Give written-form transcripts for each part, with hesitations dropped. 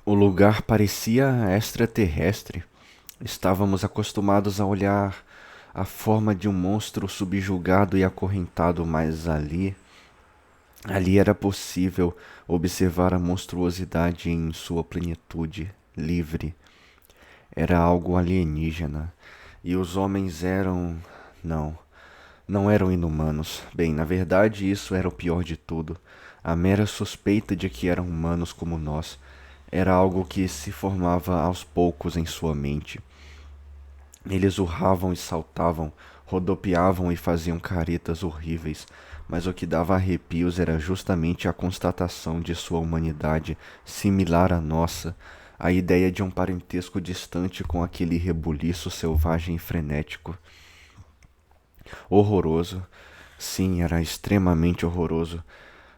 O lugar parecia extraterrestre. Estávamos acostumados a olhar a forma de um monstro subjugado e acorrentado, mas ali era possível observar a monstruosidade em sua plenitude, livre. Era algo alienígena. E os homens eram. Não, não eram inumanos. Bem, na verdade, isso era o pior de tudo. A mera suspeita de que eram humanos como nós era algo que se formava aos poucos em sua mente. Eles urravam e saltavam, rodopiavam e faziam caretas horríveis, mas o que dava arrepios era justamente a constatação de sua humanidade similar à nossa, a ideia de um parentesco distante com aquele rebuliço selvagem e frenético. Horroroso. Sim, era extremamente horroroso.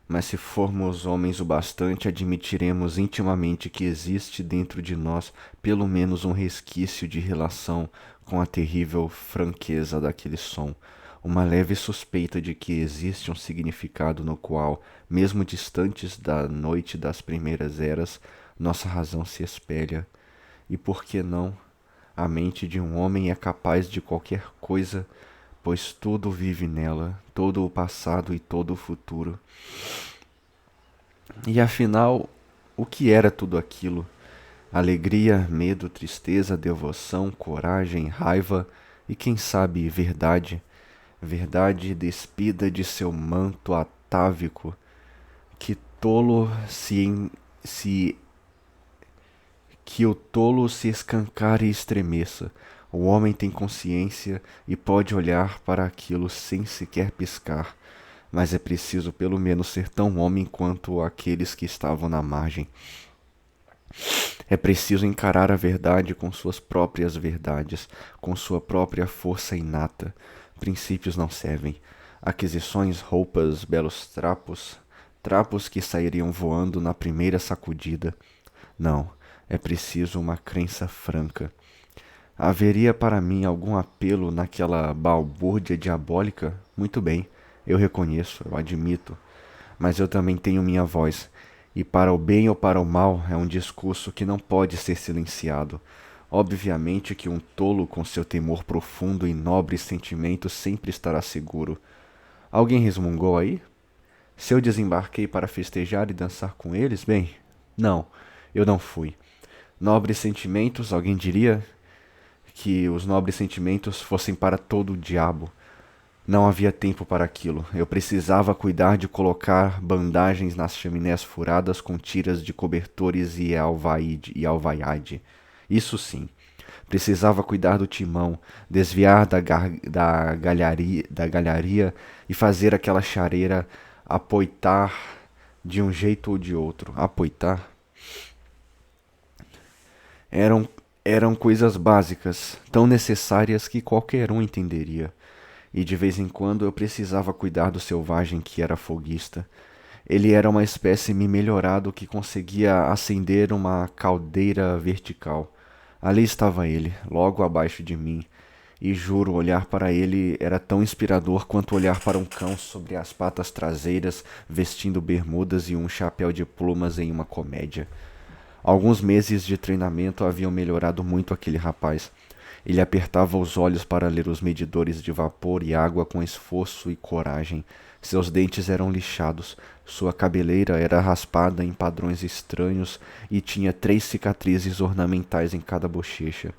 Mas se formos homens o bastante, admitiremos intimamente que existe dentro de nós pelo menos um resquício de relação com a terrível franqueza daquele som, uma leve suspeita de que existe um significado no qual, mesmo distantes da noite das primeiras eras, nossa razão se espelha. E por que não? A mente de um homem é capaz de qualquer coisa, pois tudo vive nela, todo o passado e todo o futuro. E afinal, o que era tudo aquilo? Alegria, medo, tristeza, devoção, coragem, raiva e quem sabe verdade. Verdade despida de seu manto atávico. Que tolo se que o tolo se escancare e estremeça. O homem tem consciência e pode olhar para aquilo sem sequer piscar, mas é preciso pelo menos ser tão homem quanto aqueles que estavam na margem. É preciso encarar a verdade com suas próprias verdades, com sua própria força inata. Princípios não servem. Aquisições, roupas, belos trapos, trapos que sairiam voando na primeira sacudida. Não, é preciso uma crença franca. Haveria para mim algum apelo naquela balbúrdia diabólica? Muito bem, eu reconheço, eu admito, mas eu também tenho minha voz, e para o bem ou para o mal é um discurso que não pode ser silenciado. Obviamente que um tolo com seu temor profundo e nobres sentimentos sempre estará seguro. Alguém resmungou aí? Se eu desembarquei para festejar e dançar com eles, bem, não, eu não fui. Nobres sentimentos, alguém diria que os nobres sentimentos fossem para todo o diabo. Não havia tempo para aquilo. Eu precisava cuidar de colocar bandagens nas chaminés furadas com tiras de cobertores e alvaiade. Isso sim. Precisava cuidar do timão, desviar da galharia e fazer aquela chareira apoitar de um jeito ou de outro. Apoitar? Eram, eram coisas básicas, tão necessárias que qualquer um entenderia. E de vez em quando eu precisava cuidar do selvagem que era foguista. Ele era uma espécime melhorado que conseguia acender uma caldeira vertical. Ali estava ele, logo abaixo de mim, e juro, olhar para ele era tão inspirador quanto olhar para um cão sobre as patas traseiras, vestindo bermudas e um chapéu de plumas em uma comédia. Alguns meses de treinamento haviam melhorado muito aquele rapaz. Ele apertava os olhos para ler os medidores de vapor e água com esforço e coragem. Seus dentes eram lixados, sua cabeleira era raspada em padrões estranhos e tinha 3 cicatrizes ornamentais em cada bochecha.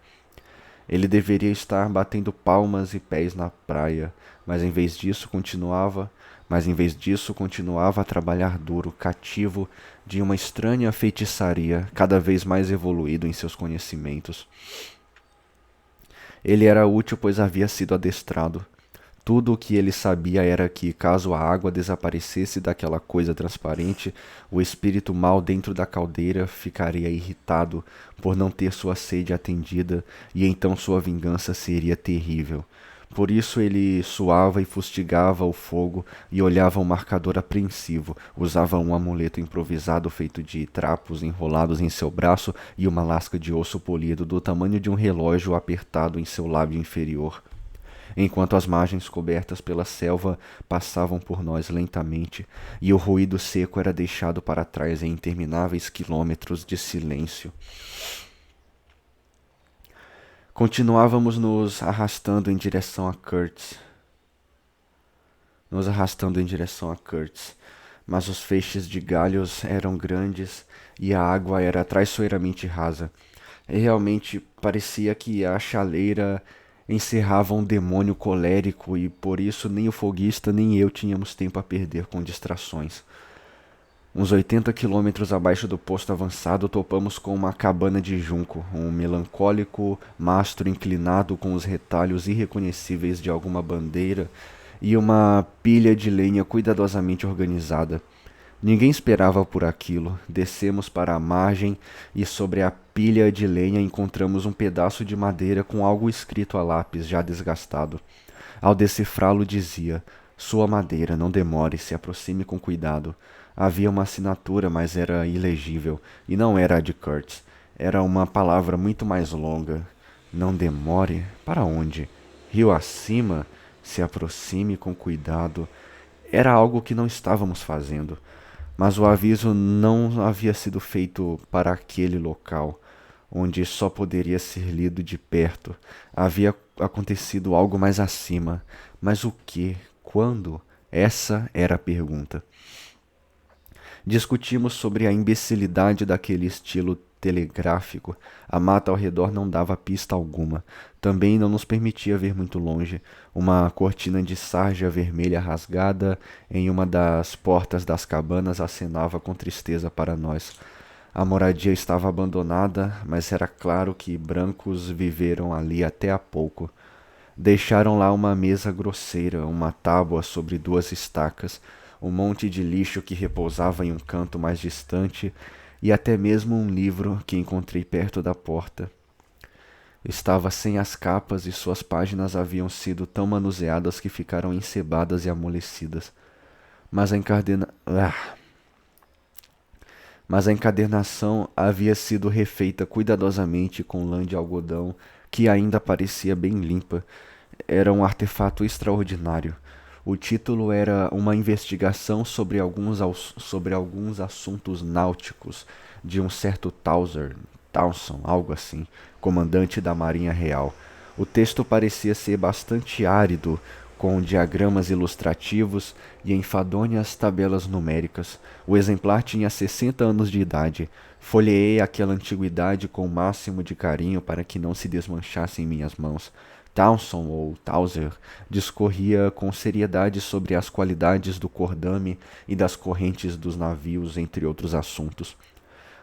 Ele deveria estar batendo palmas e pés na praia, mas em vez disso continuava a trabalhar duro, cativo de uma estranha feitiçaria, cada vez mais evoluído em seus conhecimentos. Ele era útil pois havia sido adestrado. Tudo o que ele sabia era que, caso a água desaparecesse daquela coisa transparente, o espírito mau dentro da caldeira ficaria irritado por não ter sua sede atendida, e então sua vingança seria terrível. Por isso ele suava e fustigava o fogo e olhava o marcador apreensivo. Usava um amuleto improvisado feito de trapos enrolados em seu braço e uma lasca de osso polido do tamanho de um relógio apertado em seu lábio inferior. enquanto as margens cobertas pela selva passavam por nós lentamente, e o ruído seco era deixado para trás em intermináveis quilômetros de silêncio. Continuávamos nos arrastando em direção a Kurtz, mas os feixes de galhos eram grandes e a água era traiçoeiramente rasa. E realmente parecia que a chaleira encerrava um demônio colérico e por isso nem o foguista nem eu tínhamos tempo a perder com distrações. Uns 80 quilômetros abaixo do posto avançado, topamos com uma cabana de junco, um melancólico mastro inclinado com os retalhos irreconhecíveis de alguma bandeira e uma pilha de lenha cuidadosamente organizada. Ninguém esperava por aquilo. Descemos para a margem e sobre a pilha de lenha encontramos um pedaço de madeira com algo escrito a lápis, já desgastado. Ao decifrá-lo dizia: "Sua madeira, não demore, se aproxime com cuidado." Havia uma assinatura, mas era ilegível, e não era a de Kurtz. Era uma palavra muito mais longa. Não demore? Para onde? Rio acima? Se aproxime com cuidado. Era algo que não estávamos fazendo. Mas o aviso não havia sido feito para aquele local, onde só poderia ser lido de perto. Havia acontecido algo mais acima. Mas o que? Quando? Essa era a pergunta. Discutimos sobre a imbecilidade daquele estilo telegráfico. A mata ao redor não dava pista alguma. Também não nos permitia ver muito longe. Uma cortina de sarja vermelha rasgada em uma das portas das cabanas acenava com tristeza para nós. A moradia estava abandonada, mas era claro que brancos viveram ali até há pouco. Deixaram lá uma mesa grosseira, uma tábua sobre duas estacas, um monte de lixo que repousava em um canto mais distante e até mesmo um livro que encontrei perto da porta. Estava sem as capas e suas páginas haviam sido tão manuseadas que ficaram encebadas e amolecidas. Mas a encadernação havia sido refeita cuidadosamente com lã de algodão que ainda parecia bem limpa. Era um artefato extraordinário. O título era uma investigação sobre alguns assuntos náuticos de um certo Towson, algo assim, comandante da Marinha Real. O texto parecia ser bastante árido, com diagramas ilustrativos e enfadonhas tabelas numéricas. O exemplar tinha 60 anos de idade. Folheei aquela antiguidade com o máximo de carinho para que não se desmanchasse em minhas mãos. Towson, ou Towser, discorria com seriedade sobre as qualidades do cordame e das correntes dos navios, entre outros assuntos.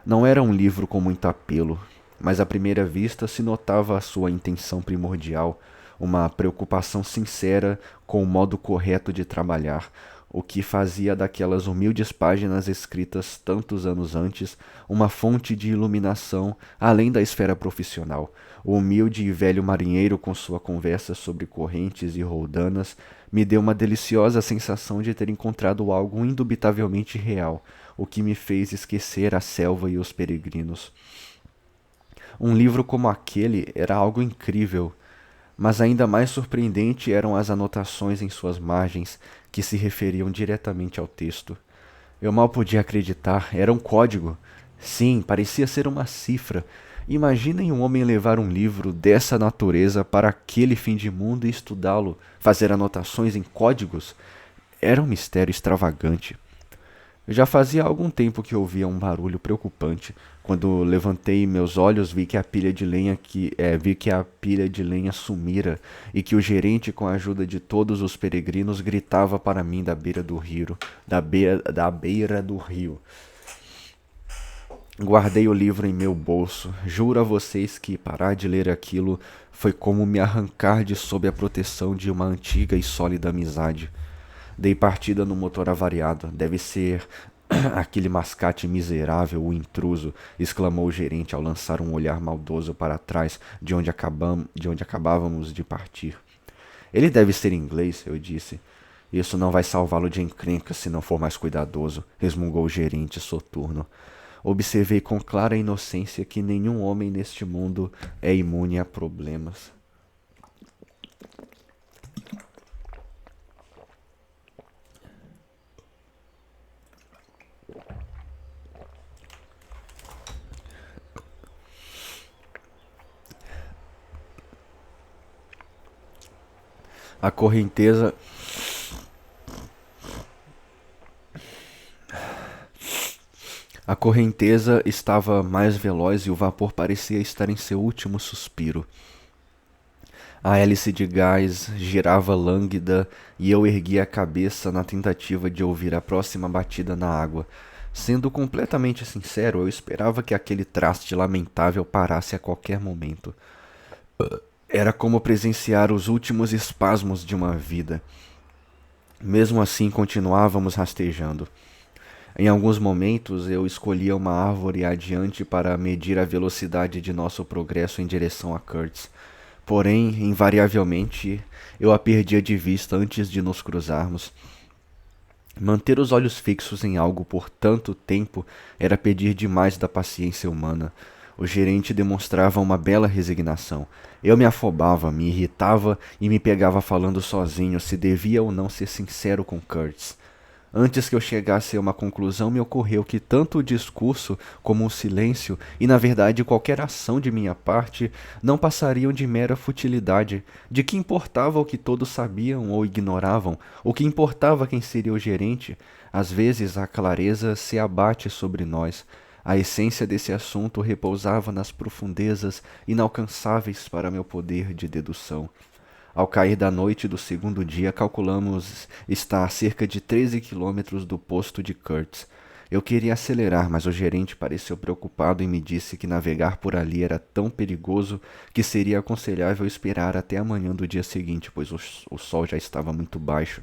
Não era um livro com muito apelo, mas à primeira vista se notava a sua intenção primordial, uma preocupação sincera com o modo correto de trabalhar, o que fazia daquelas humildes páginas escritas tantos anos antes uma fonte de iluminação além da esfera profissional. O humilde e velho marinheiro, com sua conversa sobre correntes e roldanas, me deu uma deliciosa sensação de ter encontrado algo indubitavelmente real, o que me fez esquecer a selva e os peregrinos. Um livro como aquele era algo incrível, mas ainda mais surpreendente eram as anotações em suas margens, que se referiam diretamente ao texto. Eu mal podia acreditar, era um código. Sim, parecia ser uma cifra. Imaginem um homem levar um livro dessa natureza para aquele fim de mundo e estudá-lo, fazer anotações em códigos. Era um mistério extravagante. Já fazia algum tempo que ouvia um barulho preocupante. Quando levantei meus olhos, vi que a pilha de lenha sumira e que o gerente, com a ajuda de todos os peregrinos, gritava para mim da beira do rio, da beira do rio. Guardei o livro em meu bolso. Juro a vocês que parar de ler aquilo foi como me arrancar de sob a proteção de uma antiga e sólida amizade. Dei partida no motor avariado. Deve ser aquele mascate miserável, o intruso, exclamou o gerente ao lançar um olhar maldoso para trás de onde acabávamos de partir. Ele deve ser inglês, eu disse. Isso não vai salvá-lo de encrencas se não for mais cuidadoso, resmungou o gerente soturno. Observei com clara inocência que nenhum homem neste mundo é imune a problemas. A correnteza A correnteza estava mais veloz e o vapor parecia estar em seu último suspiro. A hélice de gás girava lânguida e eu ergui a cabeça na tentativa de ouvir a próxima batida na água. Sendo completamente sincero, eu esperava que aquele traste lamentável parasse a qualquer momento. Era como presenciar os últimos espasmos de uma vida. Mesmo assim, continuávamos rastejando. Em alguns momentos, eu escolhia uma árvore adiante para medir a velocidade de nosso progresso em direção a Kurtz. Porém, invariavelmente, eu a perdia de vista antes de nos cruzarmos. Manter os olhos fixos em algo por tanto tempo era pedir demais da paciência humana. O gerente demonstrava uma bela resignação. Eu me afobava, me irritava e me pegava falando sozinho se devia ou não ser sincero com Kurtz. Antes que eu chegasse a uma conclusão, me ocorreu que tanto o discurso como o silêncio, e na verdade qualquer ação de minha parte, não passariam de mera futilidade. De que importava o que todos sabiam ou ignoravam? O que importava quem seria o gerente? Às vezes a clareza se abate sobre nós. A essência desse assunto repousava nas profundezas inalcançáveis para meu poder de dedução. Ao cair da noite do segundo dia, calculamos estar a cerca de 13 quilômetros do posto de Kurtz. Eu queria acelerar, mas o gerente pareceu preocupado e me disse que navegar por ali era tão perigoso que seria aconselhável esperar até a manhã do dia seguinte, pois o sol já estava muito baixo.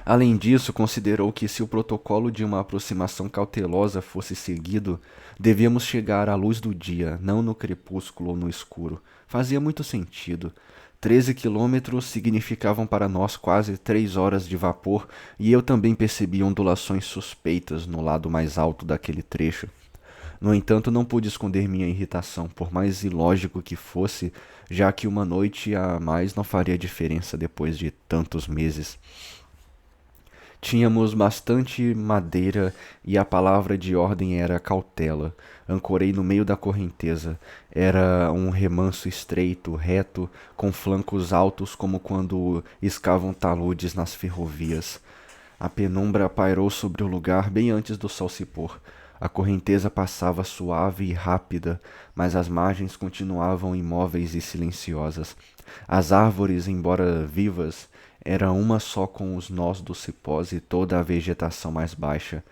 Além disso, considerou que se o protocolo de uma aproximação cautelosa fosse seguido, devíamos chegar à luz do dia, não no crepúsculo ou no escuro. Fazia muito sentido. 13 quilômetros significavam para nós quase 3 horas de vapor, e eu também percebi ondulações suspeitas no lado mais alto daquele trecho. No entanto, não pude esconder minha irritação, por mais ilógico que fosse, já que uma noite a mais não faria diferença depois de tantos meses. Tínhamos bastante madeira e a palavra de ordem era cautela. Ancorei no meio da correnteza. Era um remanso estreito, reto, com flancos altos como quando escavam taludes nas ferrovias. A penumbra pairou sobre o lugar bem antes do sol se pôr. A correnteza passava suave e rápida, mas as margens continuavam imóveis e silenciosas. As árvores, embora vivas, eram uma só com os nós dos cipós e toda a vegetação mais baixa.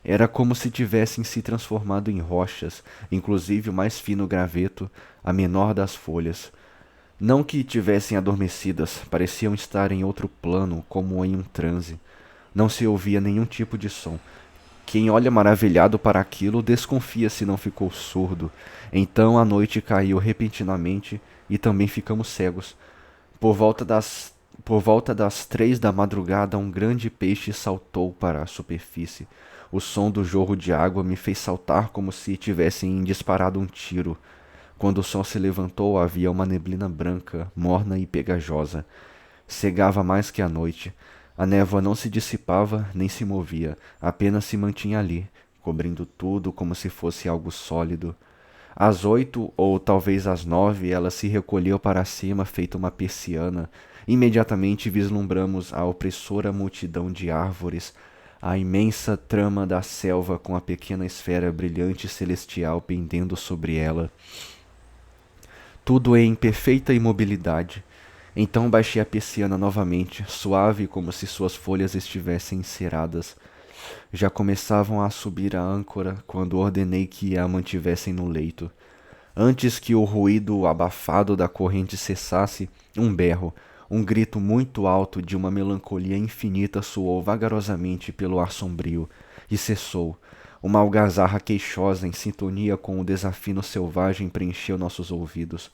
Era como se tivessem se transformado em rochas, inclusive o mais fino graveto, a menor das folhas. Não que tivessem adormecidas, pareciam estar em outro plano, como em um transe. Não se ouvia nenhum tipo de som. Quem olha maravilhado para aquilo desconfia se não ficou surdo. Então a noite caiu repentinamente e também ficamos cegos. Por volta das por volta das 3 da madrugada, um grande peixe saltou para a superfície. O som do jorro de água me fez saltar como se tivessem disparado um tiro. Quando o sol se levantou, havia uma neblina branca, morna e pegajosa. Cegava mais que a noite. A névoa não se dissipava nem se movia, apenas se mantinha ali, cobrindo tudo como se fosse algo sólido. Às 8 ou talvez às 9, ela se recolheu para cima feito uma persiana. Imediatamente vislumbramos a opressora multidão de árvores, a imensa trama da selva com a pequena esfera brilhante celestial pendendo sobre ela. Tudo em perfeita imobilidade. Então baixei a persiana novamente, suave como se suas folhas estivessem enceradas. Já começavam a subir a âncora quando ordenei que a mantivessem no leito. Antes que o ruído abafado da corrente cessasse, um berro, um grito muito alto de uma melancolia infinita soou vagarosamente pelo ar sombrio, e cessou. Uma algazarra queixosa em sintonia com o desafino selvagem preencheu nossos ouvidos.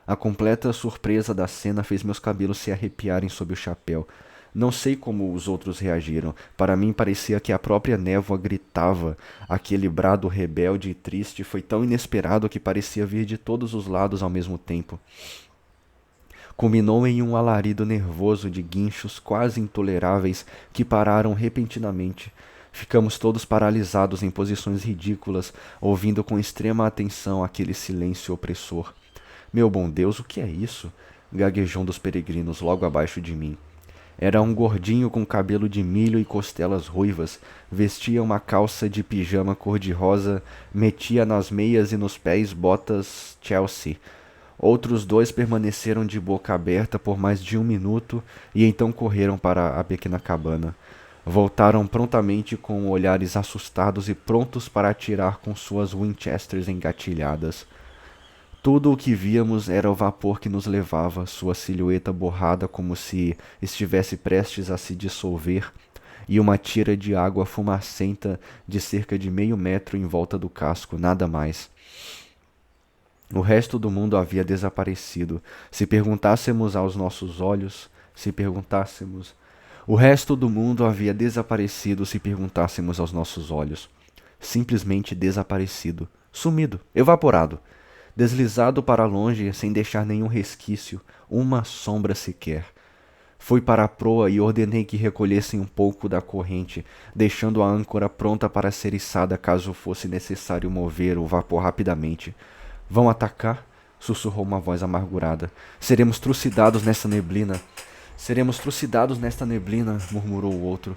A completa surpresa da cena fez meus cabelos se arrepiarem sob o chapéu. Não sei como os outros reagiram. Para mim parecia que a própria névoa gritava. Aquele brado rebelde e triste foi tão inesperado que parecia vir de todos os lados ao mesmo tempo. Culminou em um alarido nervoso de guinchos quase intoleráveis que pararam repentinamente. Ficamos todos paralisados em posições ridículas, ouvindo com extrema atenção aquele silêncio opressor. Meu bom Deus, o que é isso? gaguejou um dos peregrinos logo abaixo de mim. Era um gordinho com cabelo de milho e costelas ruivas, vestia uma calça de pijama cor-de-rosa, metia nas meias e nos pés botas Chelsea. Outros dois permaneceram de boca aberta por mais de 1 minuto e então correram para a pequena cabana. Voltaram prontamente com olhares assustados e prontos para atirar com suas Winchesters engatilhadas. Tudo o que víamos era o vapor que nos levava, sua silhueta borrada como se estivesse prestes a se dissolver, e uma tira de água fumacenta de cerca de meio metro em volta do casco, nada mais. O resto do mundo havia desaparecido. Se perguntássemos aos nossos olhos, se perguntássemos. O resto do mundo havia desaparecido se perguntássemos aos nossos olhos. Simplesmente desaparecido, sumido, evaporado, deslizado para longe sem deixar nenhum resquício, uma sombra sequer. Fui para a proa e ordenei que recolhessem um pouco da corrente, deixando a âncora pronta para ser içada caso fosse necessário mover o vapor rapidamente. Vão atacar? Sussurrou uma voz amargurada. Seremos trucidados nessa neblina. Seremos trucidados nesta neblina, murmurou o outro.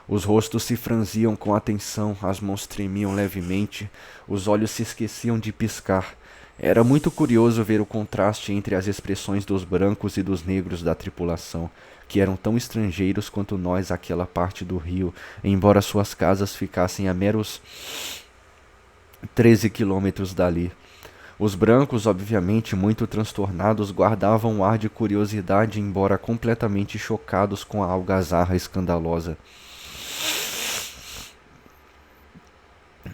Os rostos se franziam com atenção, as mãos tremiam levemente, os olhos se esqueciam de piscar. Era muito curioso ver o contraste entre as expressões dos brancos e dos negros da tripulação, que eram tão estrangeiros quanto nós àquela parte do rio, embora suas casas ficassem a meros 13 quilômetros dali. Os brancos, obviamente muito transtornados, guardavam um ar de curiosidade, embora completamente chocados com a algazarra escandalosa.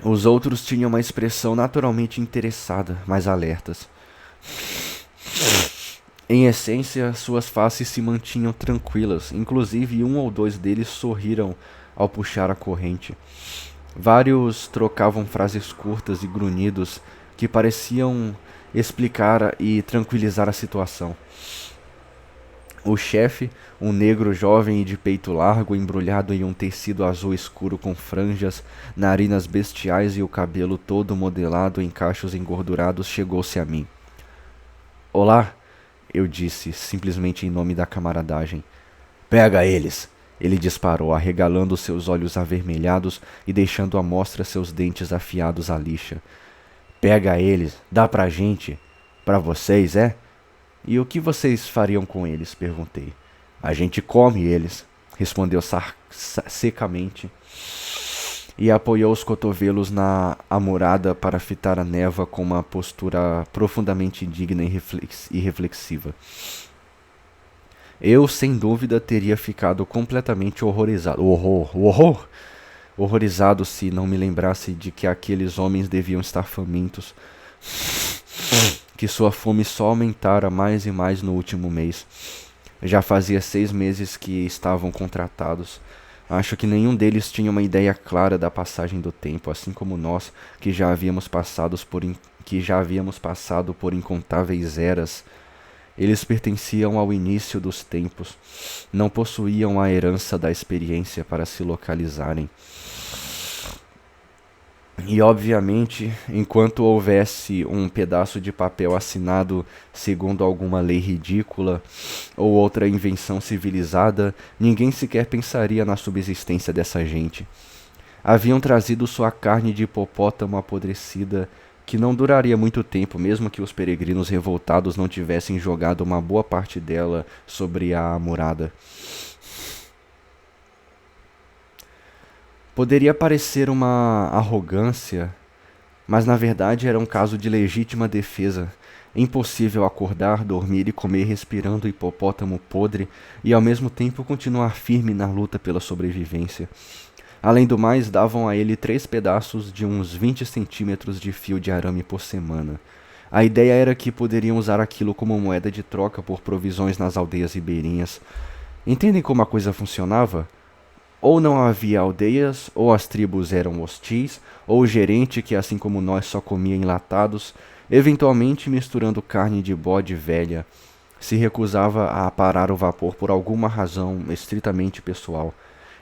Os outros tinham uma expressão naturalmente interessada, mas alertas. Em essência, suas faces se mantinham tranquilas, inclusive um ou dois deles sorriram ao puxar a corrente. Vários trocavam frases curtas e grunhidos que pareciam explicar e tranquilizar a situação. O chefe, um negro jovem e de peito largo, embrulhado em um tecido azul escuro com franjas, narinas bestiais e o cabelo todo modelado em cachos engordurados, chegou-se a mim. Olá, eu disse, simplesmente em nome da camaradagem. Pega eles! Ele disparou, arregalando seus olhos avermelhados e deixando à mostra seus dentes afiados à lixa. Pega eles, dá pra gente. Pra vocês, é? E o que vocês fariam com eles? Perguntei. A gente come eles, respondeu secamente e apoiou os cotovelos na amurada para fitar a névoa com uma postura profundamente indigna e reflexiva. Eu, sem dúvida, teria ficado completamente horrorizado. Horror! Horrorizado se não me lembrasse de que aqueles homens deviam estar famintos, que sua fome só aumentara mais e mais no último mês. Já fazia 6 meses que estavam contratados. Acho que nenhum deles tinha uma ideia clara da passagem do tempo, assim como nós, que já havíamos passado por incontáveis eras. Eles pertenciam ao início dos tempos, não possuíam a herança da experiência para se localizarem. E, obviamente, enquanto houvesse um pedaço de papel assinado segundo alguma lei ridícula ou outra invenção civilizada, ninguém sequer pensaria na subsistência dessa gente. Haviam trazido sua carne de hipopótamo apodrecida, que não duraria muito tempo, mesmo que os peregrinos revoltados não tivessem jogado uma boa parte dela sobre a amurada. Poderia parecer uma arrogância, mas na verdade era um caso de legítima defesa. Impossível acordar, dormir e comer respirando hipopótamo podre e ao mesmo tempo continuar firme na luta pela sobrevivência. Além do mais, davam a ele 3 pedaços de uns 20 centímetros de fio de arame por semana. A ideia era que poderiam usar aquilo como moeda de troca por provisões nas aldeias ribeirinhas. Entendem como a coisa funcionava? Ou não havia aldeias, ou as tribos eram hostis, ou o gerente, que assim como nós só comia enlatados, eventualmente misturando carne de bode velha, se recusava a parar o vapor por alguma razão estritamente pessoal.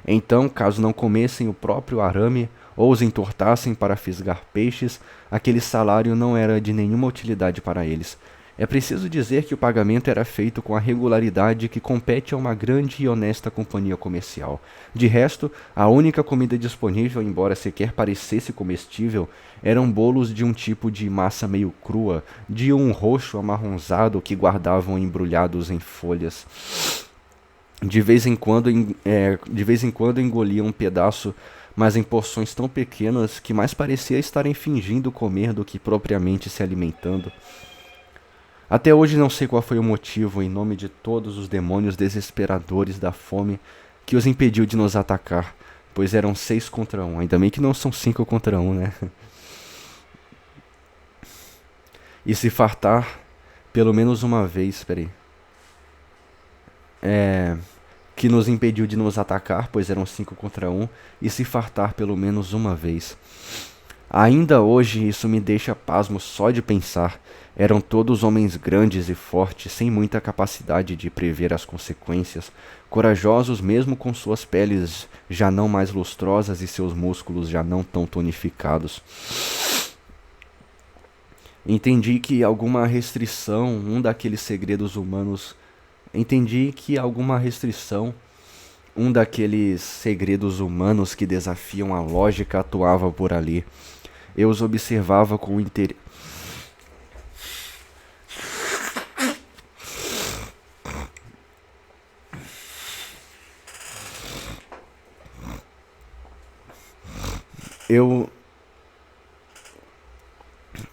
Então, caso não comessem o próprio arame ou os entortassem para fisgar peixes, aquele salário não era de nenhuma utilidade para eles. É preciso dizer que o pagamento era feito com a regularidade que compete a uma grande e honesta companhia comercial. De resto, a única comida disponível, embora sequer parecesse comestível, eram bolos de um tipo de massa meio crua, de um roxo amarronzado que guardavam embrulhados em folhas. De vez em quando engolia um pedaço, mas em porções tão pequenas que mais parecia estarem fingindo comer do que propriamente se alimentando. Até hoje não sei qual foi o motivo, em nome de todos os demônios desesperadores da fome, que os impediu de nos atacar, pois eram 6 contra 1. Ainda bem que não são 5 contra 1, né? E se fartar pelo menos uma vez, peraí. Que nos impediu de nos atacar, pois eram 5 contra 1, e se fartar pelo menos uma vez. Ainda hoje isso me deixa pasmo só de pensar. Eram todos homens grandes e fortes, sem muita capacidade de prever as consequências, corajosos mesmo com suas peles já não mais lustrosas e seus músculos já não tão tonificados. Entendi que alguma restrição, um daqueles segredos humanos, entendi que alguma restrição, um daqueles segredos humanos que desafiam a lógica atuava por ali. Eu os observava com interesse. Eu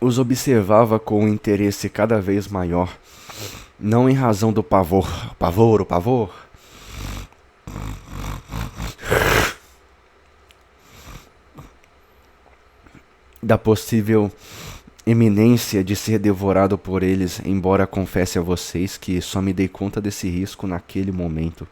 os observava com um interesse cada vez maior, não em razão do o pavor, da possível iminência de ser devorado por eles, embora confesse a vocês que só me dei conta desse risco naquele momento.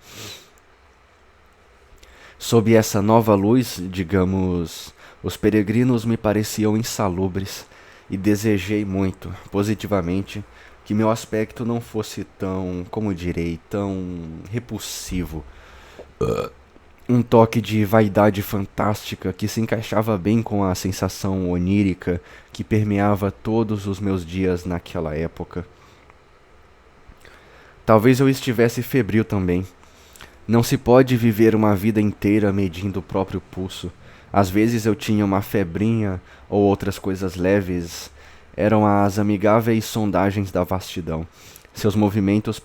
Sob essa nova luz, digamos, os peregrinos me pareciam insalubres e desejei muito, positivamente, que meu aspecto não fosse tão, como direi, tão repulsivo. Um toque de vaidade fantástica que se encaixava bem com a sensação onírica que permeava todos os meus dias naquela época. Talvez eu estivesse febril também. Não se pode viver uma vida inteira medindo o próprio pulso. Às vezes eu tinha uma febrinha ou outras coisas leves. Eram as amigáveis sondagens da vastidão. Seus movimentos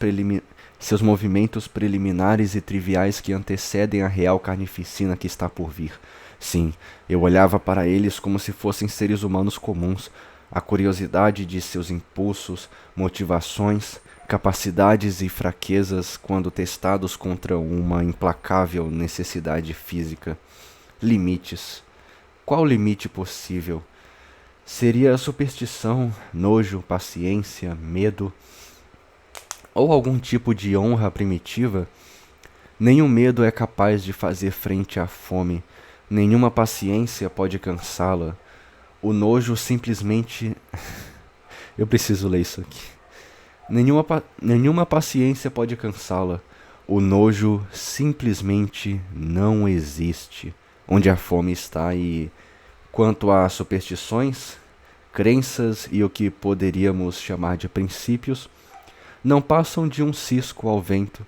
preliminares e triviais que antecedem a real carnificina que está por vir. Sim, eu olhava para eles como se fossem seres humanos comuns. A curiosidade de seus impulsos, motivações, capacidades e fraquezas quando testados contra uma implacável necessidade física. Limites. Qual limite possível? Seria superstição, nojo, paciência, medo ou algum tipo de honra primitiva? Nenhum medo é capaz de fazer frente à fome, nenhuma paciência pode cansá-la. O nojo simplesmente. Eu preciso ler isso aqui. Nenhuma paciência pode cansá-la. O nojo simplesmente não existe onde a fome está, e quanto a superstições, crenças e o que poderíamos chamar de princípios, não passam de um cisco ao vento.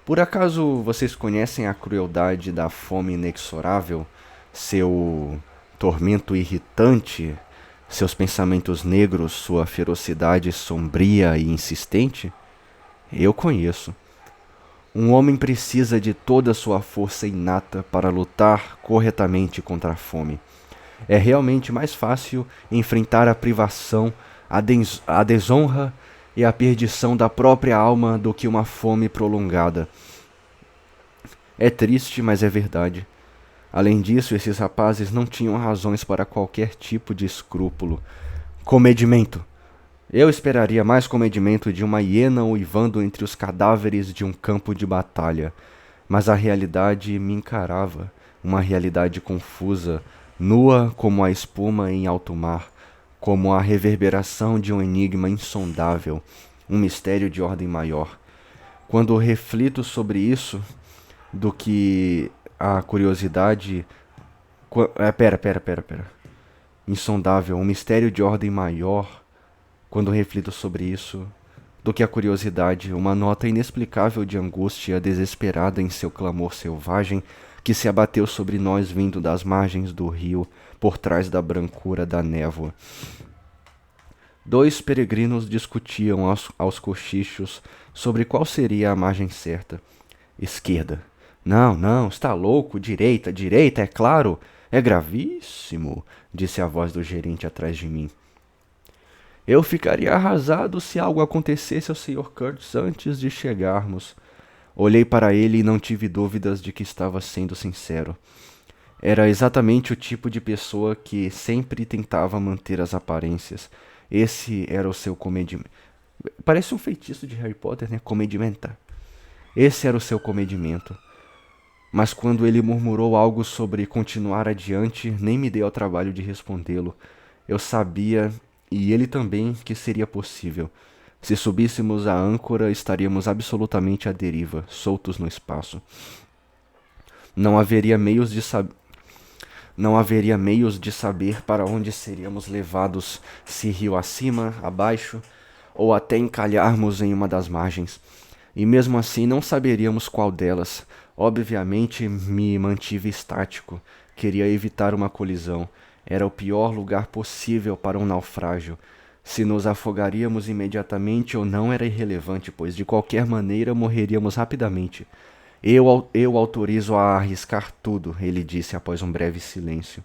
Por acaso vocês conhecem a crueldade da fome inexorável, seu tormento irritante, seus pensamentos negros, sua ferocidade sombria e insistente? Eu conheço. Um homem precisa de toda sua força inata para lutar corretamente contra a fome. É realmente mais fácil enfrentar a privação, a desonra e a perdição da própria alma do que uma fome prolongada. É triste, mas é verdade. Além disso, esses rapazes não tinham razões para qualquer tipo de escrúpulo. Comedimento. Eu esperaria mais comedimento de uma hiena uivando entre os cadáveres de um campo de batalha. Mas a realidade me encarava, uma realidade confusa, nua como a espuma em alto mar, como a reverberação de um enigma insondável, um mistério de ordem maior. Quando reflito sobre isso, do que a curiosidade... Pera. Insondável, um mistério de ordem maior quando reflito sobre isso, do que a curiosidade, uma nota inexplicável de angústia desesperada em seu clamor selvagem que se abateu sobre nós vindo das margens do rio, por trás da brancura da névoa. Dois peregrinos discutiam aos cochichos sobre qual seria a margem certa. Esquerda. Não, não, está louco. Direita, direita, é claro. É gravíssimo, disse a voz do gerente atrás de mim. Eu ficaria arrasado se algo acontecesse ao Sr. Curtis antes de chegarmos. Olhei para ele e não tive dúvidas de que estava sendo sincero. Era exatamente o tipo de pessoa que sempre tentava manter as aparências. Esse era o seu comedimento. Parece um feitiço de Harry Potter, né? Comedimenta. Esse era o seu comedimento. Mas quando ele murmurou algo sobre continuar adiante, nem me dei ao trabalho de respondê-lo. Eu sabia, e ele também, que seria possível. Se subíssemos a âncora, estaríamos absolutamente à deriva, soltos no espaço. Não haveria meios de saber. Não haveria meios de saber para onde seríamos levados, se rio acima, abaixo, ou até encalharmos em uma das margens. E mesmo assim não saberíamos qual delas. Obviamente me mantive estático. Queria evitar uma colisão. Era o pior lugar possível para um naufrágio. Se nos afogaríamos imediatamente ou não era irrelevante, pois de qualquer maneira morreríamos rapidamente. Eu autorizo a arriscar tudo, ele disse após um breve silêncio.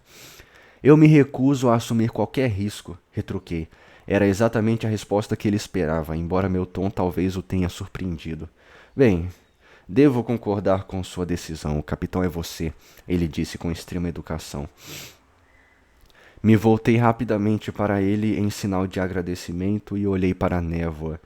Eu me recuso a assumir qualquer risco, retruquei. Era exatamente a resposta que ele esperava, embora meu tom talvez o tenha surpreendido. Bem, devo concordar com sua decisão. O capitão é você, ele disse com extrema educação. Me voltei rapidamente para ele em sinal de agradecimento e olhei para a névoa.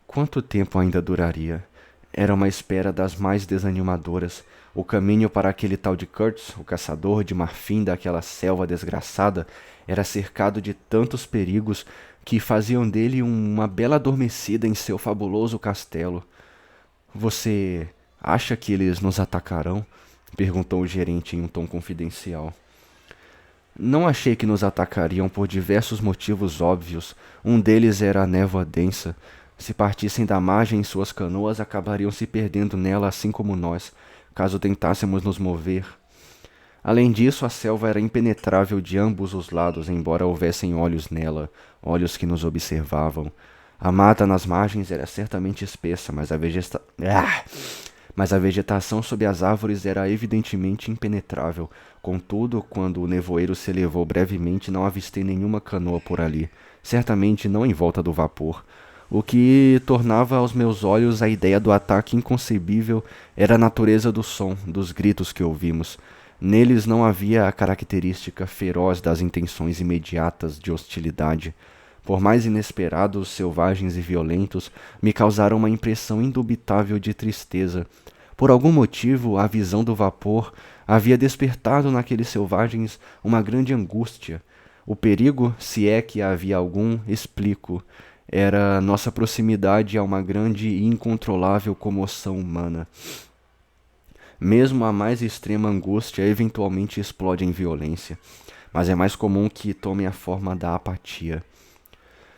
Quanto tempo ainda duraria? Era uma espera das mais desanimadoras. O caminho para aquele tal de Curtis, o caçador de marfim daquela selva desgraçada, era cercado de tantos perigos que faziam dele uma bela adormecida em seu fabuloso castelo. Você acha que eles nos atacarão? Perguntou o gerente em um tom confidencial. Não achei que nos atacariam por diversos motivos óbvios. Um deles era a névoa densa. Se partissem da margem em suas canoas, acabariam se perdendo nela assim como nós, caso tentássemos nos mover. Além disso, a selva era impenetrável de ambos os lados, embora houvessem olhos nela, olhos que nos observavam. A mata nas margens era certamente espessa, mas a vegetação sob as árvores era evidentemente impenetrável. Contudo, quando o nevoeiro se elevou brevemente, não avistei nenhuma canoa por ali, certamente não em volta do vapor. O que tornava aos meus olhos a ideia do ataque inconcebível era a natureza do som, dos gritos que ouvimos. Neles não havia a característica feroz das intenções imediatas de hostilidade. Por mais inesperados, selvagens e violentos, me causaram uma impressão indubitável de tristeza. Por algum motivo, a visão do vapor havia despertado naqueles selvagens uma grande angústia. O perigo, se é que havia algum, explico, era nossa proximidade a uma grande e incontrolável comoção humana. Mesmo a mais extrema angústia eventualmente explode em violência, mas é mais comum que tome a forma da apatia.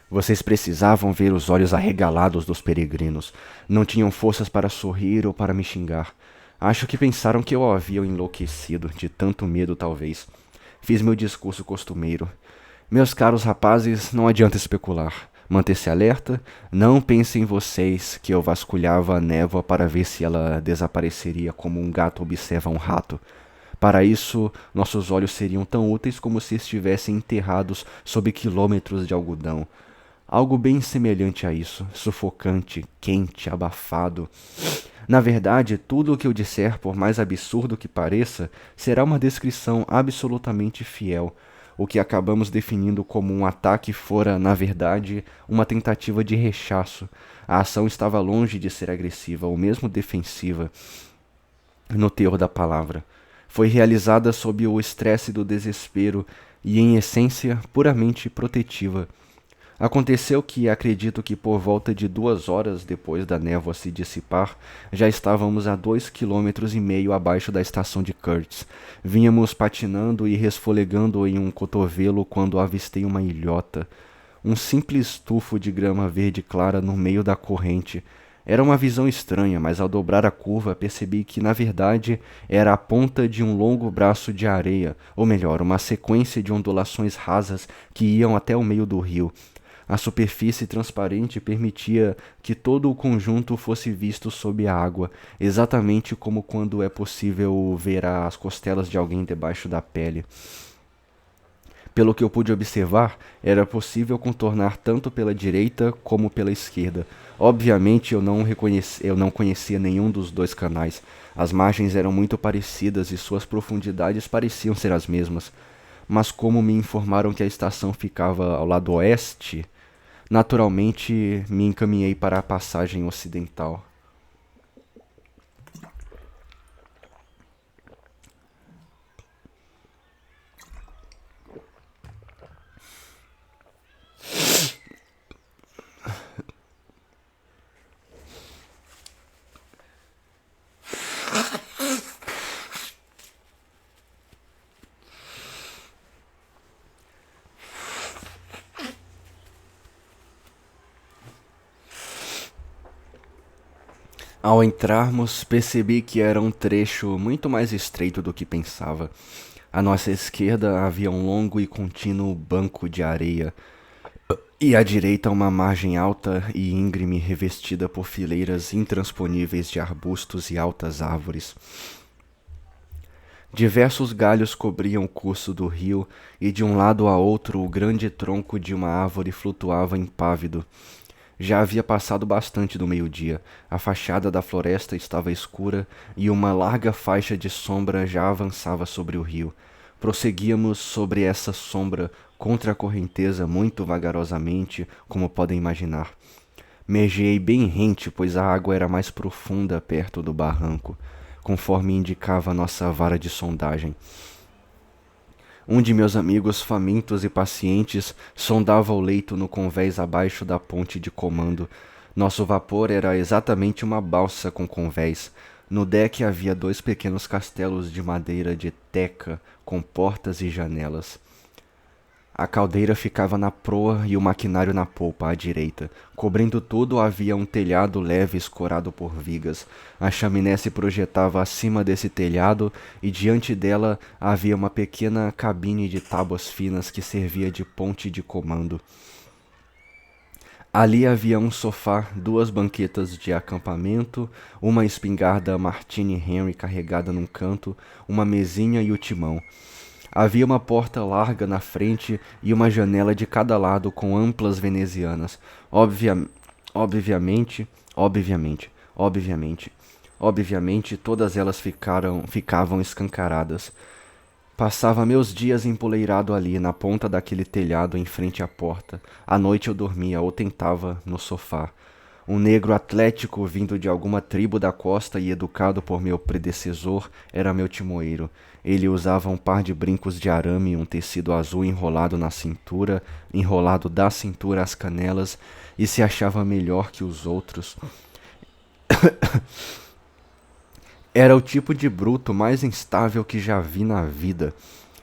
Vocês precisavam ver os olhos arregalados dos peregrinos. Não tinham forças para sorrir ou para me xingar. Acho que pensaram que eu havia enlouquecido, de tanto medo talvez. Fiz meu discurso costumeiro. Meus caros rapazes, não adianta especular. Manter-se alerta, não pensem vocês que eu vasculhava a névoa para ver se ela desapareceria como um gato observa um rato. Para isso, nossos olhos seriam tão úteis como se estivessem enterrados sob quilômetros de algodão. Algo bem semelhante a isso, sufocante, quente, abafado. Na verdade, tudo o que eu disser, por mais absurdo que pareça, será uma descrição absolutamente fiel. O que acabamos definindo como um ataque fora, na verdade, uma tentativa de rechaço. A ação estava longe de ser agressiva ou mesmo defensiva, no teor da palavra. Foi realizada sob o estresse do desespero e, em essência, puramente protetiva. Aconteceu que, acredito que por volta de 2 horas depois da névoa se dissipar, já estávamos a 2,5 km abaixo da estação de Curtis. Vínhamos patinando e resfolegando em um cotovelo quando avistei uma ilhota. um simples tufo de grama verde clara no meio da corrente. Era uma visão estranha, mas ao dobrar a curva percebi que, na verdade, era a ponta de um longo braço de areia, ou melhor, uma sequência de ondulações rasas que iam até o meio do rio. A superfície transparente permitia que todo o conjunto fosse visto sob a água, exatamente como quando é possível ver as costelas de alguém debaixo da pele. Pelo que eu pude observar, era possível contornar tanto pela direita como pela esquerda. Obviamente eu não conhecia nenhum dos dois canais. As margens eram muito parecidas e suas profundidades pareciam ser as mesmas. Mas como me informaram que a estação ficava ao lado oeste, naturalmente me encaminhei para a passagem ocidental. Ao entrarmos, percebi que era um trecho muito mais estreito do que pensava. À nossa esquerda havia um longo e contínuo banco de areia, e à direita uma margem alta e íngreme revestida por fileiras intransponíveis de arbustos e altas árvores. Diversos galhos cobriam o curso do rio, e de um lado a outro o grande tronco de uma árvore flutuava impávido. Já havia passado bastante do meio-dia, a fachada da floresta estava escura e uma larga faixa de sombra já avançava sobre o rio. Prosseguíamos sobre essa sombra contra a correnteza muito vagarosamente, como podem imaginar. Mergeei bem rente, pois a água era mais profunda perto do barranco, conforme indicava nossa vara de sondagem. Um de meus amigos famintos e pacientes sondava o leito no convés abaixo da ponte de comando. Nosso vapor era exatamente uma balsa com convés. No deck havia dois pequenos castelos de madeira de teca com portas e janelas. A caldeira ficava na proa e o maquinário na polpa, à direita. Cobrindo tudo havia um telhado leve escorado por vigas. A chaminé se projetava acima desse telhado e diante dela havia uma pequena cabine de tábuas finas que servia de ponte de comando. Ali havia um sofá, duas banquetas de acampamento, uma espingarda Martini Henry carregada num canto, uma mesinha e o timão. Havia uma porta larga na frente e uma janela de cada lado com amplas venezianas. Obviamente, obviamente, todas elas ficavam escancaradas. Passava meus dias empoleirado ali, na ponta daquele telhado em frente à porta. À noite eu dormia ou tentava no sofá. Um negro atlético vindo de alguma tribo da costa e educado por meu predecessor era meu timoeiro. Ele usava um par de brincos de arame e um tecido azul enrolado da cintura às canelas, e se achava melhor que os outros. Era o tipo de bruto mais instável que já vi na vida.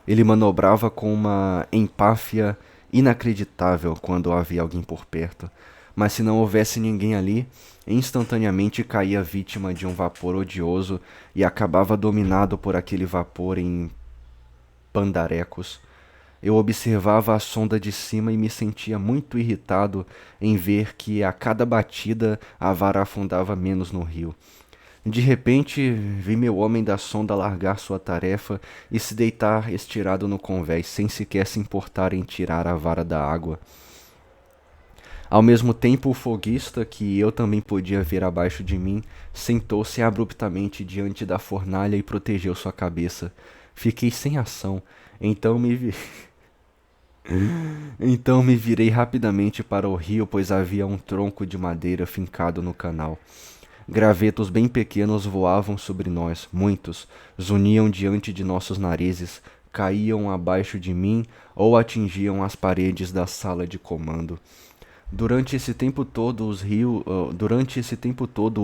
Ele manobrava com uma empáfia inacreditável quando havia alguém por perto, mas se não houvesse ninguém ali, instantaneamente caía vítima de um vapor odioso e acabava dominado por aquele vapor em pandarecos. Eu observava a sonda de cima e me sentia muito irritado em ver que a cada batida a vara afundava menos no rio. De repente, vi meu homem da sonda largar sua tarefa e se deitar estirado no convés, sem sequer se importar em tirar a vara da água. Ao mesmo tempo, o foguista, que eu também podia ver abaixo de mim, sentou-se abruptamente diante da fornalha e protegeu sua cabeça. Fiquei sem ação, então então me virei rapidamente para o rio, pois havia um tronco de madeira fincado no canal. Gravetos bem pequenos voavam sobre nós, muitos, zuniam diante de nossos narizes, caíam abaixo de mim ou atingiam as paredes da sala de comando. Durante esse tempo todo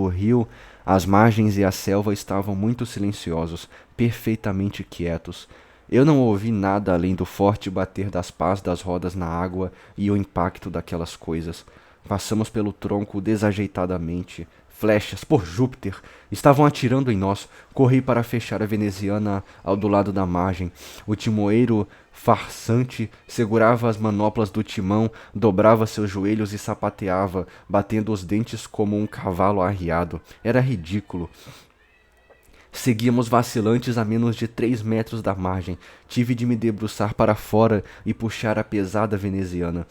o rio, as margens e a selva estavam muito silenciosos, perfeitamente quietos. Eu não ouvi nada além do forte bater das pás das rodas na água e o impacto daquelas coisas. Passamos pelo tronco desajeitadamente. Flechas, por Júpiter, estavam atirando em nós. Corri para fechar a veneziana ao do lado da margem. O timoeiro farsante segurava as manoplas do timão, dobrava seus joelhos e sapateava, batendo os dentes como um cavalo arriado. Era ridículo. Seguíamos vacilantes a menos de 3 metros da margem. Tive de me debruçar para fora e puxar a pesada veneziana.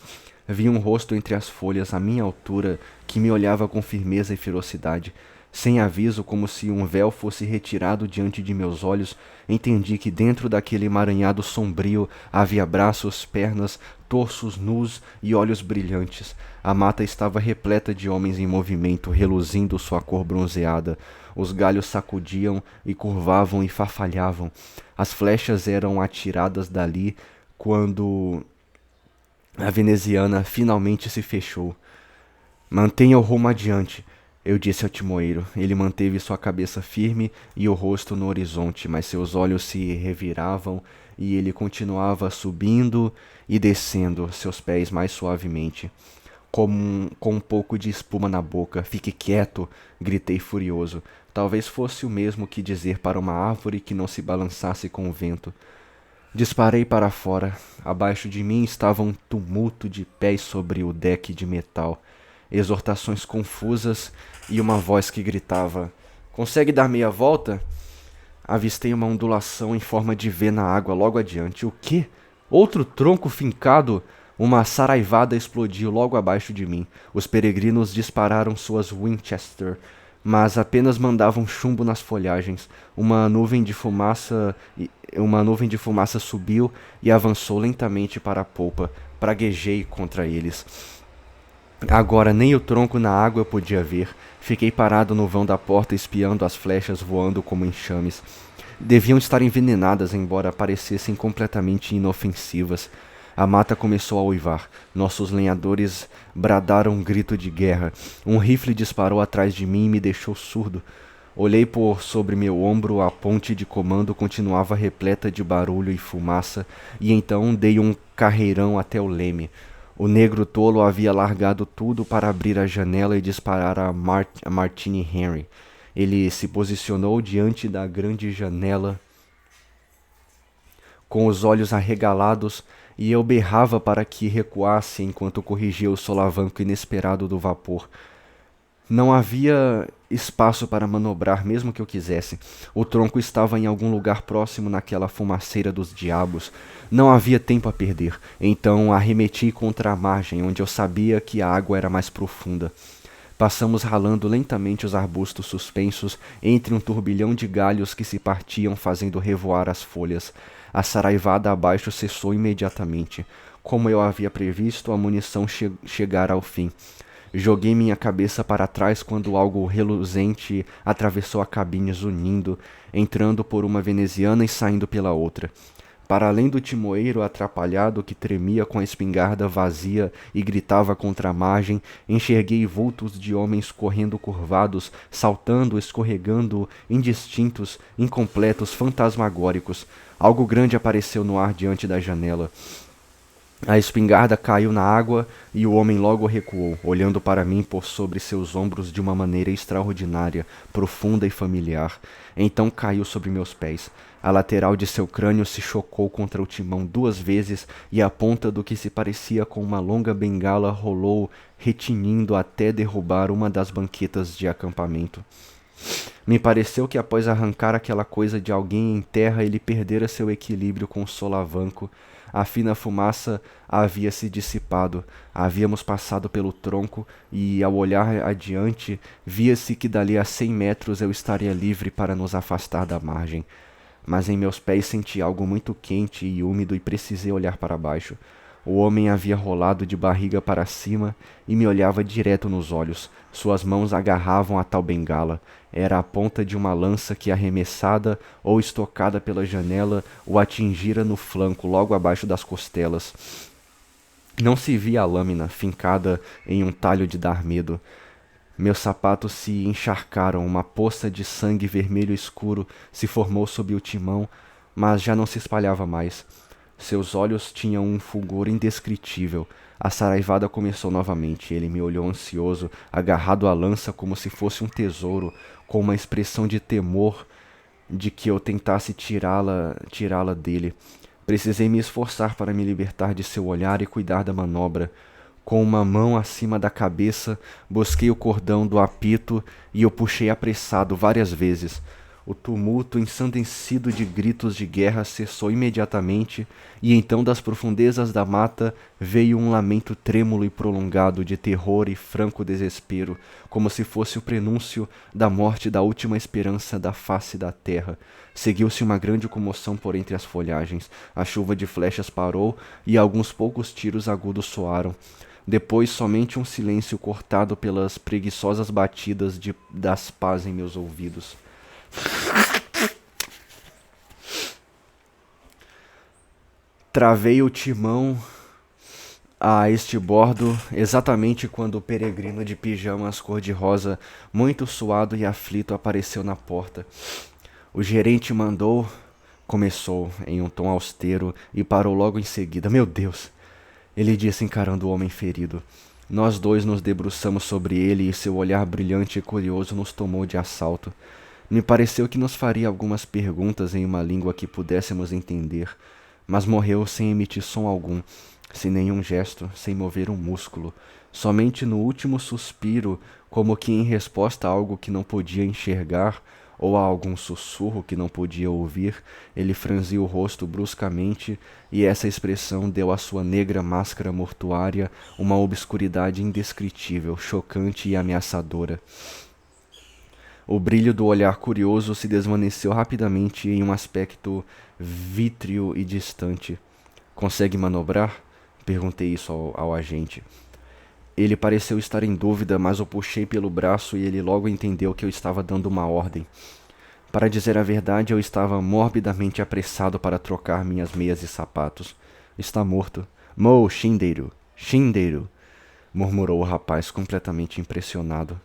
Vi um rosto entre as folhas à minha altura que me olhava com firmeza e ferocidade. Sem aviso, como se um véu fosse retirado diante de meus olhos, entendi que dentro daquele emaranhado sombrio havia braços, pernas, torsos nus e olhos brilhantes. A mata estava repleta de homens em movimento, reluzindo sua cor bronzeada. Os galhos sacudiam e curvavam e farfalhavam. As flechas eram atiradas dali quando a veneziana finalmente se fechou. Mantenha o rumo adiante, eu disse ao timoeiro. Ele manteve sua cabeça firme e o rosto no horizonte, mas seus olhos se reviravam e ele continuava subindo e descendo seus pés mais suavemente, com um pouco de espuma na boca. Fique quieto, gritei furioso. Talvez fosse o mesmo que dizer para uma árvore que não se balançasse com o vento. Disparei para fora. Abaixo de mim estava um tumulto de pés sobre o deck de metal, exortações confusas e uma voz que gritava: "Consegue dar meia volta?" Avistei uma ondulação em forma de V na água logo adiante. O quê? Outro tronco fincado? Uma saraivada explodiu logo abaixo de mim. Os peregrinos dispararam suas Winchester, mas apenas mandavam chumbo nas folhagens. Uma nuvem de fumaça subiu e avançou lentamente para a polpa. Praguejei contra eles. Agora nem o tronco na água eu podia ver. Fiquei parado no vão da porta espiando as flechas voando como enxames. Deviam estar envenenadas, embora parecessem completamente inofensivas. A mata começou a uivar. Nossos lenhadores bradaram um grito de guerra. Um rifle disparou atrás de mim e me deixou surdo. Olhei por sobre meu ombro, a ponte de comando continuava repleta de barulho e fumaça, e então dei um carreirão até o leme. O negro tolo havia largado tudo para abrir a janela e disparar a Martini Henry. Ele se posicionou diante da grande janela com os olhos arregalados e eu berrava para que recuasse enquanto corrigia o solavanco inesperado do vapor. Não havia espaço para manobrar mesmo que eu quisesse. O tronco estava em algum lugar próximo naquela fumaceira dos diabos. Não havia tempo a perder. Então arremeti contra a margem, onde eu sabia que a água era mais profunda. Passamos ralando lentamente os arbustos suspensos entre um turbilhão de galhos que se partiam, fazendo revoar as folhas. A saraivada abaixo cessou imediatamente. Como eu havia previsto, a munição chegara ao fim. Joguei minha cabeça para trás quando algo reluzente atravessou a cabine zunindo, entrando por uma veneziana e saindo pela outra. Para além do timoeiro atrapalhado que tremia com a espingarda vazia e gritava contra a margem, enxerguei vultos de homens correndo curvados, saltando, escorregando, indistintos, incompletos, fantasmagóricos. Algo grande apareceu no ar diante da janela. A espingarda caiu na água e o homem logo recuou, olhando para mim por sobre seus ombros de uma maneira extraordinária, profunda e familiar. Então caiu sobre meus pés. A lateral de seu crânio se chocou contra o timão 2 vezes e a ponta do que se parecia com uma longa bengala rolou, retinindo até derrubar uma das banquetas de acampamento. Me pareceu que após arrancar aquela coisa de alguém em terra, ele perdera seu equilíbrio com o solavanco. A fina fumaça havia se dissipado. Havíamos passado pelo tronco e, ao olhar adiante, via-se que dali a 100 metros eu estaria livre para nos afastar da margem. Mas em meus pés senti algo muito quente e úmido e precisei olhar para baixo. O homem havia rolado de barriga para cima e me olhava direto nos olhos. Suas mãos agarravam a tal bengala. Era a ponta de uma lança que, arremessada ou estocada pela janela, o atingira no flanco, logo abaixo das costelas. Não se via a lâmina, fincada em um talho de dar medo. Meus sapatos se encharcaram, uma poça de sangue vermelho escuro se formou sob o timão. mas já não se espalhava mais. Seus olhos tinham um fulgor indescritível. A saraivada começou novamente. Ele me olhou ansioso, agarrado à lança como se fosse um tesouro, com uma expressão de temor de que eu tentasse tirá-la dele. Precisei me esforçar para me libertar de seu olhar e cuidar da manobra. Com uma mão acima da cabeça, busquei o cordão do apito e o puxei apressado várias vezes. O tumulto ensandecido de gritos de guerra cessou imediatamente, e então das profundezas da mata veio um lamento trêmulo e prolongado de terror e franco desespero, como se fosse o prenúncio da morte da última esperança da face da terra. Seguiu-se uma grande comoção por entre as folhagens. A chuva de flechas parou e alguns poucos tiros agudos soaram. Depois, somente um silêncio cortado pelas preguiçosas batidas das pás em meus ouvidos. Travei o timão a este bordo exatamente quando o peregrino de pijamas cor-de-rosa, muito suado e aflito, apareceu na porta. O gerente mandou, começou em um tom austero e parou logo em seguida. Meu Deus! Ele disse encarando o homem ferido. Nós dois nos debruçamos sobre ele e seu olhar brilhante e curioso nos tomou de assalto. Me pareceu que nos faria algumas perguntas em uma língua que pudéssemos entender, mas morreu sem emitir som algum, sem nenhum gesto, sem mover um músculo, somente no último suspiro, como que em resposta a algo que não podia enxergar, ou a algum sussurro que não podia ouvir, ele franziu o rosto bruscamente, e essa expressão deu à sua negra máscara mortuária uma obscuridade indescritível, chocante e ameaçadora. O brilho do olhar curioso se desvaneceu rapidamente em um aspecto vítreo e distante. Consegue manobrar? Perguntei isso ao agente. Ele pareceu estar em dúvida, mas o puxei pelo braço e ele logo entendeu que eu estava dando uma ordem. Para dizer a verdade, eu estava morbidamente apressado para trocar minhas meias e sapatos. Está morto. Mo, Shindeiro, Shindeiro, murmurou o rapaz, completamente impressionado.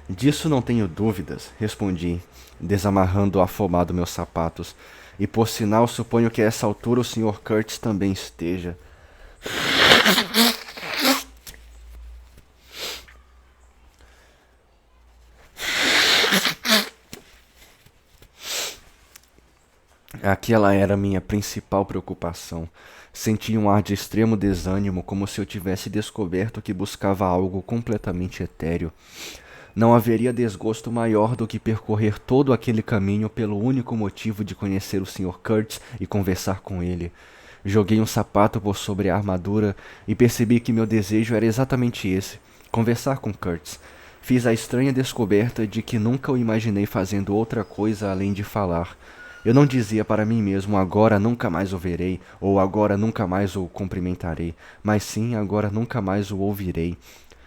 Disso não tenho dúvidas, respondi, desamarrando afobado meus sapatos. E por sinal, suponho que a essa altura o Sr. Curtis também esteja. Aquela era minha principal preocupação. Senti um ar de extremo desânimo, como se eu tivesse descoberto que buscava algo completamente etéreo. Não haveria desgosto maior do que percorrer todo aquele caminho pelo único motivo de conhecer o Sr. Kurtz e conversar com ele. Joguei um sapato por sobre a armadura e percebi que meu desejo era exatamente esse: conversar com Kurtz. Fiz a estranha descoberta de que nunca o imaginei fazendo outra coisa além de falar. Eu não dizia para mim mesmo, agora nunca mais o verei, ou agora nunca mais o cumprimentarei, mas sim, agora nunca mais o ouvirei.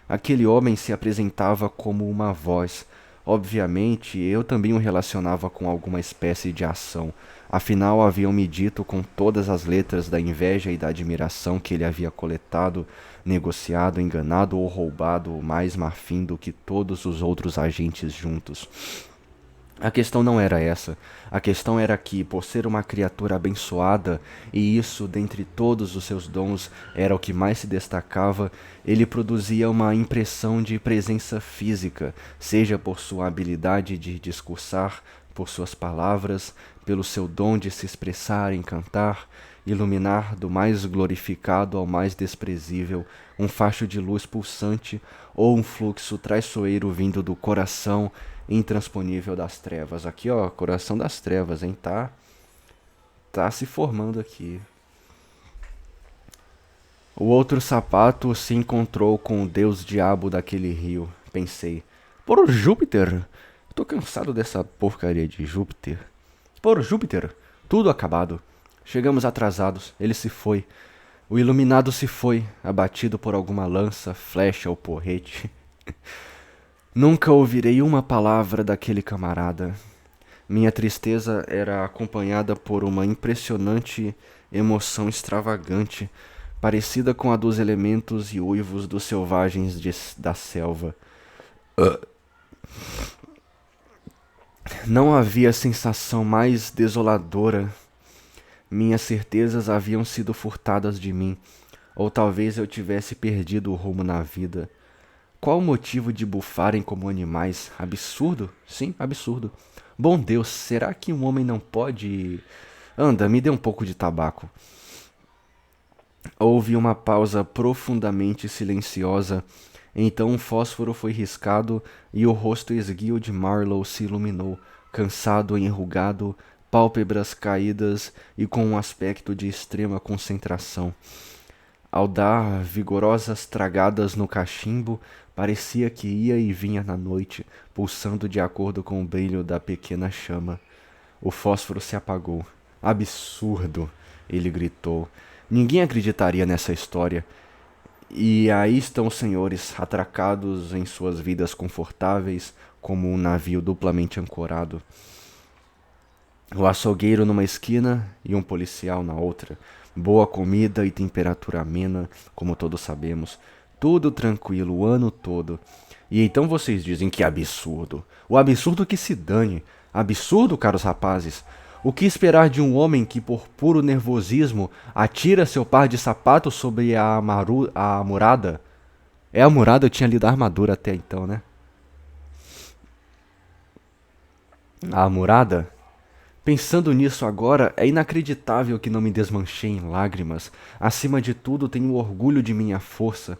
Aquele homem se apresentava como uma voz. Obviamente, eu também o relacionava com alguma espécie de ação. Afinal, haviam-me dito com todas as letras da inveja e da admiração que ele havia coletado, negociado, enganado ou roubado mais marfim do que todos os outros agentes juntos. A questão não era essa. A questão era que, por ser uma criatura abençoada, e isso, dentre todos os seus dons, era o que mais se destacava, ele produzia uma impressão de presença física, seja por sua habilidade de discursar, por suas palavras, pelo seu dom de se expressar em cantar, iluminar do mais glorificado ao mais desprezível um facho de luz pulsante ou um fluxo traiçoeiro vindo do coração intransponível das trevas. Aqui, ó, coração das trevas, hein? Tá se formando aqui. O outro sapato se encontrou com o deus diabo daquele rio. Pensei, por Júpiter! Tô cansado dessa porcaria de Júpiter. Por Júpiter! Tudo acabado. Chegamos atrasados. Ele se foi. O iluminado se foi, abatido por alguma lança, flecha ou porrete. Nunca ouvirei uma palavra daquele camarada. Minha tristeza era acompanhada por uma impressionante emoção extravagante, parecida com a dos elementos e uivos dos selvagens da selva. Não havia sensação mais desoladora. Minhas certezas haviam sido furtadas de mim, ou talvez eu tivesse perdido o rumo na vida. Qual o motivo de bufarem como animais? Absurdo? Sim, absurdo. Bom Deus, será que um homem não pode. Anda, me dê um pouco de tabaco. Houve uma pausa profundamente silenciosa. Então um fósforo foi riscado e o rosto esguio de Marlowe se iluminou, cansado, enrugado, pálpebras caídas e com um aspecto de extrema concentração. Ao dar vigorosas tragadas no cachimbo, parecia que ia e vinha na noite, pulsando de acordo com o brilho da pequena chama. O fósforo se apagou. Absurdo! Ele gritou. Ninguém acreditaria nessa história. E aí estão os senhores, atracados em suas vidas confortáveis, como um navio duplamente ancorado. O açougueiro numa esquina e um policial na outra. Boa comida e temperatura amena, como todos sabemos. Tudo tranquilo o ano todo. E então vocês dizem que é absurdo. O absurdo que se dane. Absurdo, caros rapazes. O que esperar de um homem que, por puro nervosismo, atira seu par de sapatos sobre a murada? É a murada, eu tinha lido a armadura até então, né? A murada? Pensando nisso agora, é inacreditável que não me desmanchei em lágrimas. Acima de tudo, tenho orgulho de minha força.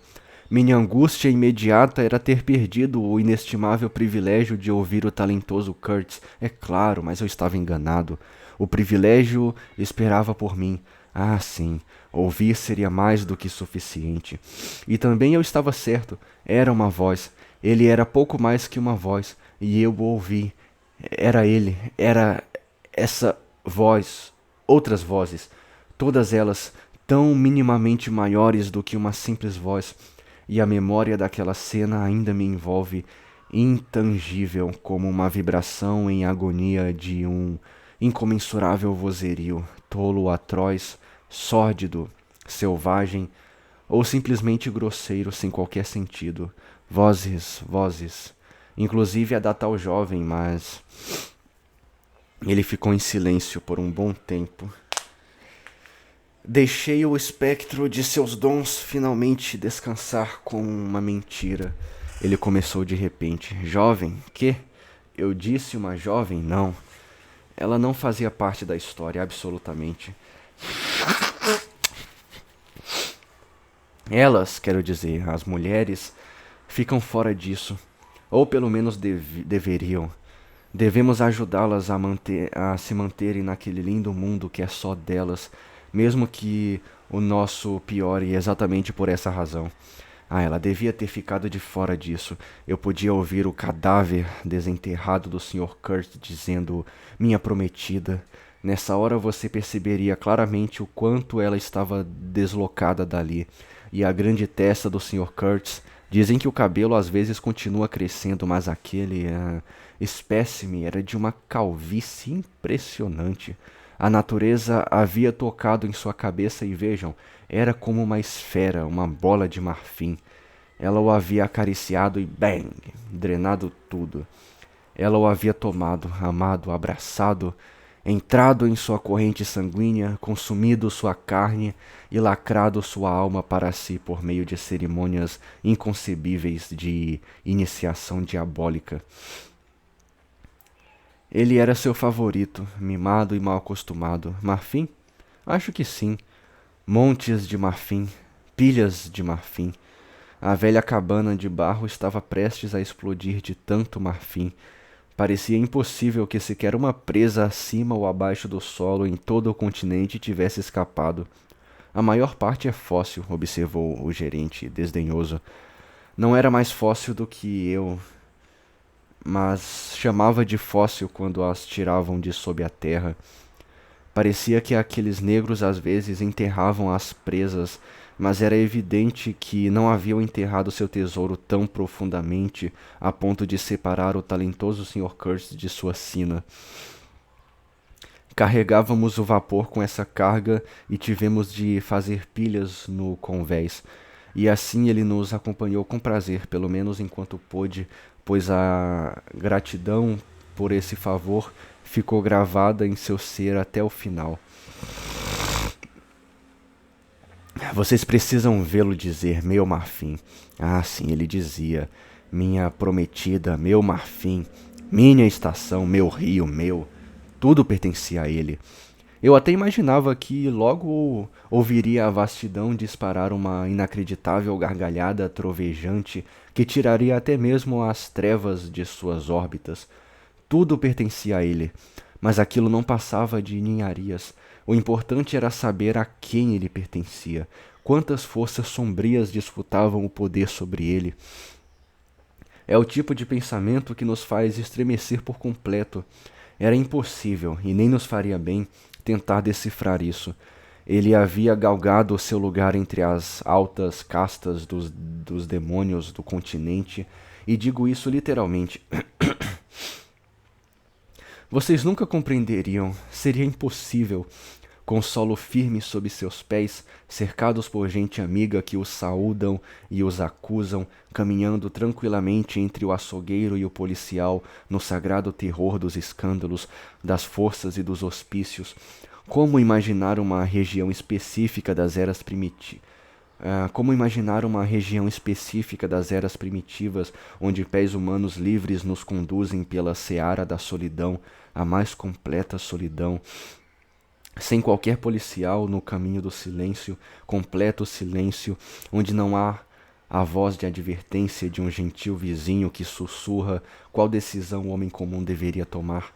Minha angústia imediata era ter perdido o inestimável privilégio de ouvir o talentoso Kurtz. É claro, mas eu estava enganado. O privilégio esperava por mim. Ah, sim, ouvir seria mais do que suficiente. E também eu estava certo. Era uma voz. Ele era pouco mais que uma voz. E eu o ouvi. Era ele. Era essa voz, outras vozes, todas elas tão minimamente maiores do que uma simples voz, e a memória daquela cena ainda me envolve intangível como uma vibração em agonia de um incomensurável vozerio, tolo, atroz, sórdido, selvagem ou simplesmente grosseiro sem qualquer sentido. Vozes, vozes, inclusive a da tal jovem, mas ele ficou em silêncio por um bom tempo. Deixei o espectro de seus dons finalmente descansar com uma mentira. Ele começou de repente. Jovem? Que? Eu disse uma jovem? Não. Ela não fazia parte da história, absolutamente. Elas, quero dizer, as mulheres, ficam fora disso. Ou pelo menos deveriam. Devemos ajudá-las a se manterem naquele lindo mundo que é só delas, mesmo que o nosso piore exatamente por essa razão. Ah, ela devia ter ficado de fora disso. Eu podia ouvir o cadáver desenterrado do Sr. Kurt dizendo: Minha prometida. Nessa hora você perceberia claramente o quanto ela estava deslocada dali. E a grande testa do Sr. Kurtz. Dizem que o cabelo às vezes continua crescendo, mas aquele espécime era de uma calvície impressionante. A natureza havia tocado em sua cabeça e vejam, era como uma esfera, uma bola de marfim. Ela o havia acariciado e bang, drenado tudo. Ela o havia tomado, amado, abraçado, entrado em sua corrente sanguínea, consumido sua carne e lacrado sua alma para si por meio de cerimônias inconcebíveis de iniciação diabólica. Ele era seu favorito, mimado e mal acostumado. Marfim? Acho que sim. Montes de marfim, pilhas de marfim. A velha cabana de barro estava prestes a explodir de tanto marfim. Parecia impossível que sequer uma presa acima ou abaixo do solo em todo o continente tivesse escapado. A maior parte é fóssil, observou o gerente, desdenhoso. Não era mais fóssil do que eu, mas chamava de fóssil quando as tiravam de sob a terra. Parecia que aqueles negros às vezes enterravam as presas, mas era evidente que não haviam enterrado seu tesouro tão profundamente a ponto de separar o talentoso Sr. Kurtz de sua sina. Carregávamos o vapor com essa carga e tivemos de fazer pilhas no convés. E assim ele nos acompanhou com prazer, pelo menos enquanto pôde, pois a gratidão por esse favor ficou gravada em seu ser até o final. Vocês precisam vê-lo dizer, meu marfim. Ah, sim, ele dizia, minha prometida, meu marfim, minha estação, meu rio, meu. Tudo pertencia a ele. Eu até imaginava que logo ouviria a vastidão disparar uma inacreditável gargalhada trovejante que tiraria até mesmo as trevas de suas órbitas. Tudo pertencia a ele, mas aquilo não passava de ninharias. O importante era saber a quem ele pertencia, quantas forças sombrias disputavam o poder sobre ele. É o tipo de pensamento que nos faz estremecer por completo. Era impossível, e nem nos faria bem, tentar decifrar isso. Ele havia galgado seu lugar entre as altas castas dos demônios do continente, e digo isso literalmente. Vocês nunca compreenderiam, seria impossível. Com o solo firme sob seus pés, cercados por gente amiga que os saúdam e os acusam, caminhando tranquilamente entre o açougueiro e o policial no sagrado terror dos escândalos, das forças e dos hospícios. Como imaginar uma região específica das eras primitivas? Como imaginar uma região específica das eras primitivas, onde pés humanos livres nos conduzem pela seara da solidão, a mais completa solidão, sem qualquer policial no caminho do silêncio, completo silêncio, onde não há a voz de advertência de um gentil vizinho que sussurra qual decisão o homem comum deveria tomar.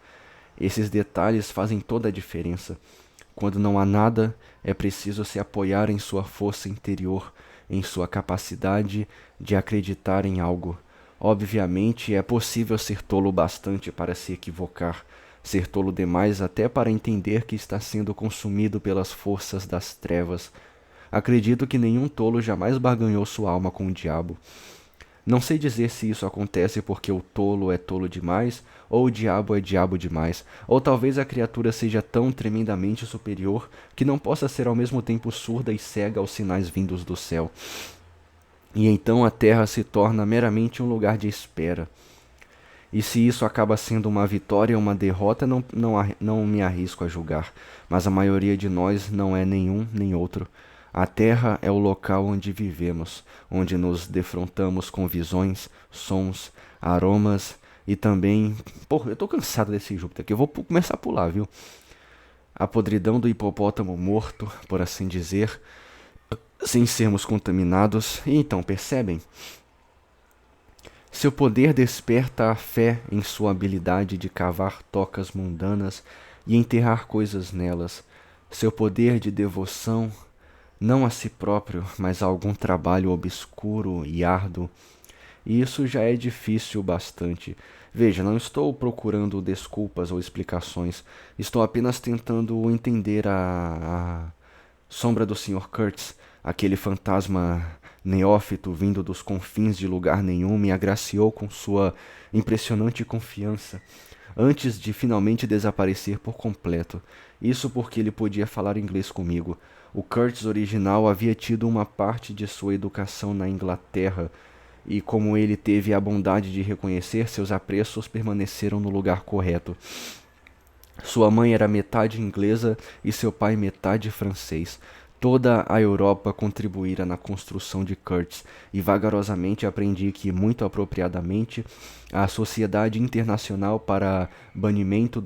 Esses detalhes fazem toda a diferença. Quando não há nada, é preciso se apoiar em sua força interior, em sua capacidade de acreditar em algo. Obviamente, é possível ser tolo bastante para se equivocar, ser tolo demais até para entender que está sendo consumido pelas forças das trevas. Acredito que nenhum tolo jamais barganhou sua alma com o diabo. Não sei dizer se isso acontece porque o tolo é tolo demais, ou o diabo é diabo demais, ou talvez a criatura seja tão tremendamente superior que não possa ser ao mesmo tempo surda e cega aos sinais vindos do céu. E então a terra se torna meramente um lugar de espera. E se isso acaba sendo uma vitória ou uma derrota, não me arrisco a julgar, mas a maioria de nós não é nenhum nem outro. A Terra é o local onde vivemos, onde nos defrontamos com visões, sons, aromas e também... Porra, eu tô cansado desse Júpiter aqui, eu vou começar a pular, viu? A podridão do hipopótamo morto, por assim dizer, sem sermos contaminados. E então, percebem? Seu poder desperta a fé em sua habilidade de cavar tocas mundanas e enterrar coisas nelas. Seu poder de devoção, não a si próprio, mas a algum trabalho obscuro e árduo. E isso já é difícil bastante. Veja, não estou procurando desculpas ou explicações. Estou apenas tentando entender a sombra do Sr. Kurtz, aquele fantasma neófito vindo dos confins de lugar nenhum, me agraciou com sua impressionante confiança, antes de finalmente desaparecer por completo. Isso porque ele podia falar inglês comigo. O Kurtz original havia tido uma parte de sua educação na Inglaterra, e como ele teve a bondade de reconhecer, seus apressos permaneceram no lugar correto. Sua mãe era metade inglesa e seu pai metade francês. Toda a Europa contribuíra na construção de Kurtz, e vagarosamente aprendi que, muito apropriadamente, a Sociedade Internacional para Banimento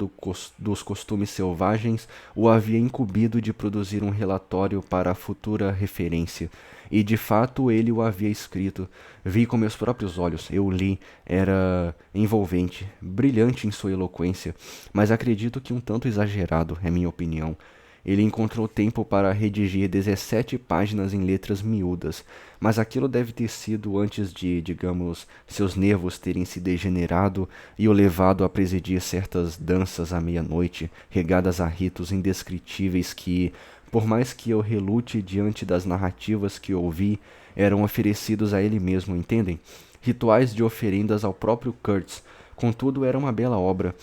dos Costumes Selvagens o havia incumbido de produzir um relatório para a futura referência. E de fato ele o havia escrito. Vi com meus próprios olhos, eu li, era envolvente, brilhante em sua eloquência, mas acredito que um tanto exagerado, é minha opinião. Ele encontrou tempo para redigir 17 páginas em letras miúdas, mas aquilo deve ter sido antes de, digamos, seus nervos terem se degenerado e o levado a presidir certas danças à meia-noite, regadas a ritos indescritíveis que, por mais que eu relute diante das narrativas que ouvi, eram oferecidos a ele mesmo, entendem? Rituais de oferendas ao próprio Kurtz. Contudo, era uma bela obra.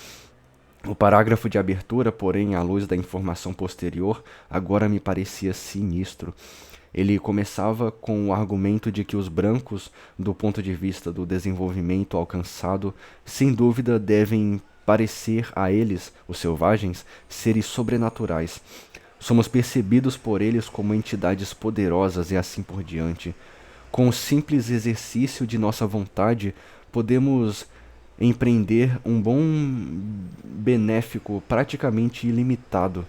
O parágrafo de abertura, porém, à luz da informação posterior, agora me parecia sinistro. Ele começava com o argumento de que os brancos, do ponto de vista do desenvolvimento alcançado, sem dúvida devem parecer a eles, os selvagens, seres sobrenaturais. Somos percebidos por eles como entidades poderosas e assim por diante. Com o simples exercício de nossa vontade, podemos empreender um bom benéfico praticamente ilimitado.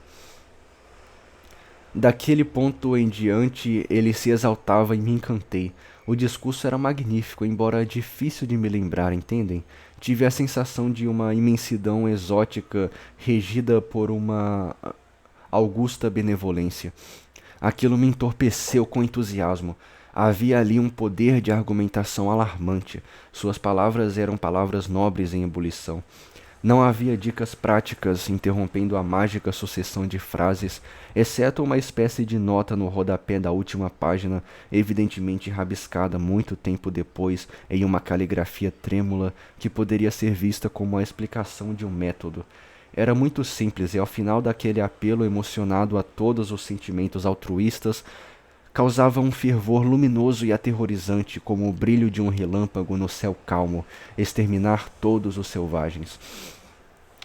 Daquele ponto em diante, ele se exaltava e me encantei. O discurso era magnífico, embora difícil de me lembrar, entendem? Tive a sensação de uma imensidão exótica regida por uma augusta benevolência. Aquilo me entorpeceu com entusiasmo. Havia ali um poder de argumentação alarmante. Suas palavras eram palavras nobres em ebulição. Não havia dicas práticas interrompendo a mágica sucessão de frases, exceto uma espécie de nota no rodapé da última página, evidentemente rabiscada muito tempo depois em uma caligrafia trêmula que poderia ser vista como a explicação de um método. Era muito simples e ao final daquele apelo emocionado a todos os sentimentos altruístas, causava um fervor luminoso e aterrorizante como o brilho de um relâmpago no céu calmo, exterminar todos os selvagens.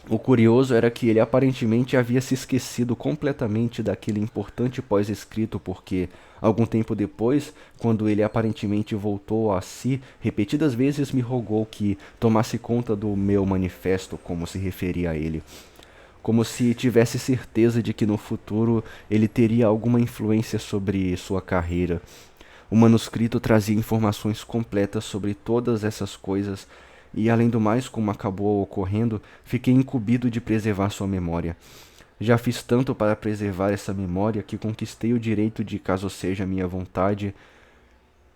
O curioso era que ele aparentemente havia se esquecido completamente daquele importante pós-escrito porque, algum tempo depois, quando ele aparentemente voltou a si, repetidas vezes me rogou que tomasse conta do meu manifesto, como se referia a ele, como se tivesse certeza de que no futuro ele teria alguma influência sobre sua carreira. O manuscrito trazia informações completas sobre todas essas coisas e, além do mais, como acabou ocorrendo, fiquei incumbido de preservar sua memória. Já fiz tanto para preservar essa memória que conquistei o direito de, caso seja minha vontade...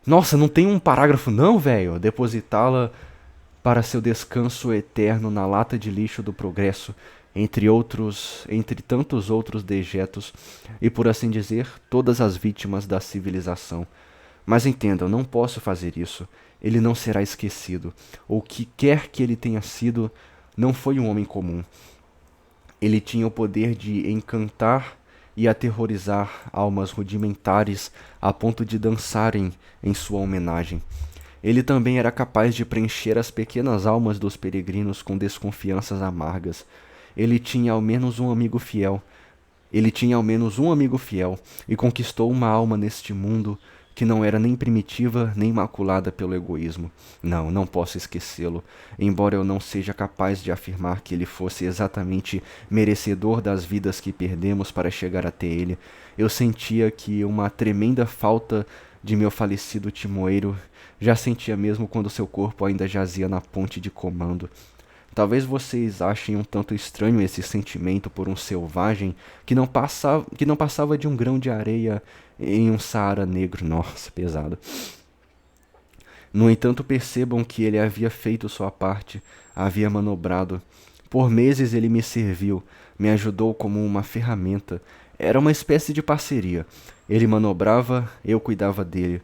Nossa, não tem um parágrafo não, velho? Depositá-la para seu descanso eterno na lata de lixo do progresso, entre tantos outros dejetos, e por assim dizer, todas as vítimas da civilização. Mas entendam, não posso fazer isso. Ele não será esquecido. O que quer que ele tenha sido, não foi um homem comum. Ele tinha o poder de encantar e aterrorizar almas rudimentares a ponto de dançarem em sua homenagem. Ele também era capaz de preencher as pequenas almas dos peregrinos com desconfianças amargas. Ele tinha ao menos um amigo fiel. Ele tinha ao menos um amigo fiel e conquistou uma alma neste mundo que não era nem primitiva nem maculada pelo egoísmo. Não, não posso esquecê-lo, embora eu não seja capaz de afirmar que ele fosse exatamente merecedor das vidas que perdemos para chegar até ele. Eu sentia que uma tremenda falta de meu falecido timoeiro, já sentia mesmo quando seu corpo ainda jazia na ponte de comando. Talvez vocês achem um tanto estranho esse sentimento por um selvagem que não passava de um grão de areia em um Saara negro. Nossa, pesado. No entanto, percebam que ele havia feito sua parte, havia manobrado. Por meses ele me serviu, me ajudou como uma ferramenta. Era uma espécie de parceria. Ele manobrava, eu cuidava dele.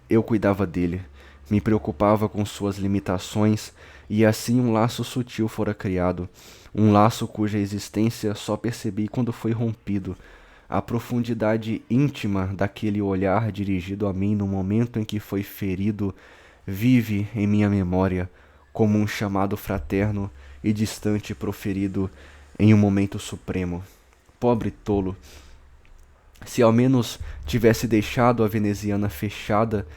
Eu cuidava dele. Me preocupava com suas limitações, e assim um laço sutil fora criado, um laço cuja existência só percebi quando foi rompido. A profundidade íntima daquele olhar dirigido a mim no momento em que foi ferido vive em minha memória como um chamado fraterno e distante proferido em um momento supremo. Pobre tolo! Se ao menos tivesse deixado a veneziana fechada,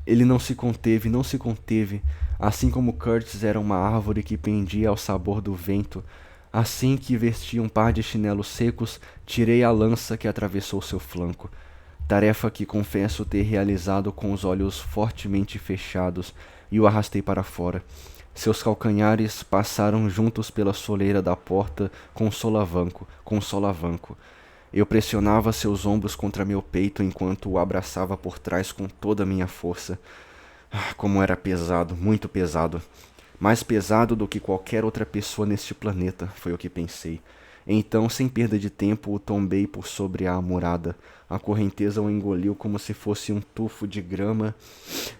ele não se conteve, não se conteve. Assim como Curtis era uma árvore que pendia ao sabor do vento, assim que vesti um par de chinelos secos, tirei a lança que atravessou seu flanco. Tarefa que confesso ter realizado com os olhos fortemente fechados, e o arrastei para fora. Seus calcanhares passaram juntos pela soleira da porta com um solavanco. Eu pressionava seus ombros contra meu peito enquanto o abraçava por trás com toda a minha força. Ah, como era pesado, muito pesado. Mais pesado do que qualquer outra pessoa neste planeta, foi o que pensei. Então, sem perda de tempo, o tombei por sobre a murada. A correnteza o engoliu como se fosse um tufo de grama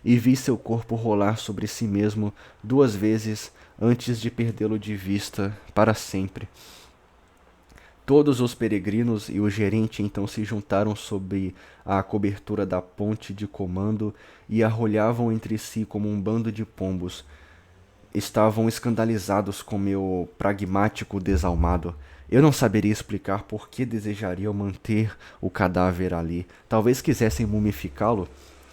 e vi seu corpo rolar sobre si mesmo 2 vezes antes de perdê-lo de vista para sempre. Todos os peregrinos e o gerente então se juntaram sob a cobertura da ponte de comando e arrolhavam entre si como um bando de pombos. Estavam escandalizados com meu pragmático desalmado. Eu não saberia explicar por que desejariam manter o cadáver ali. Talvez quisessem mumificá-lo,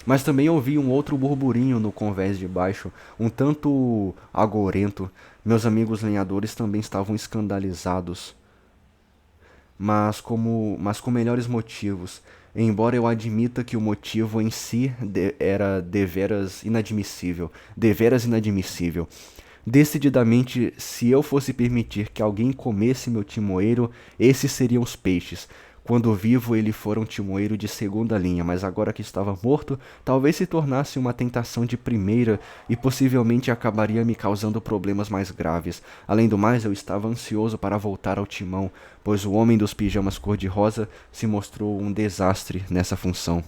mas também ouvi um outro burburinho no convés de baixo, um tanto agorento. Meus amigos lenhadores também estavam escandalizados, mas com melhores motivos. Embora eu admita que o motivo em si era deveras inadmissível. Decididamente, se eu fosse permitir que alguém comesse meu timoeiro, esses seriam os peixes. Quando vivo, ele fora um timoeiro de segunda linha, mas agora que estava morto, talvez se tornasse uma tentação de primeira e possivelmente acabaria me causando problemas mais graves. Além do mais, eu estava ansioso para voltar ao timão, pois o homem dos pijamas cor-de-rosa se mostrou um desastre nessa função.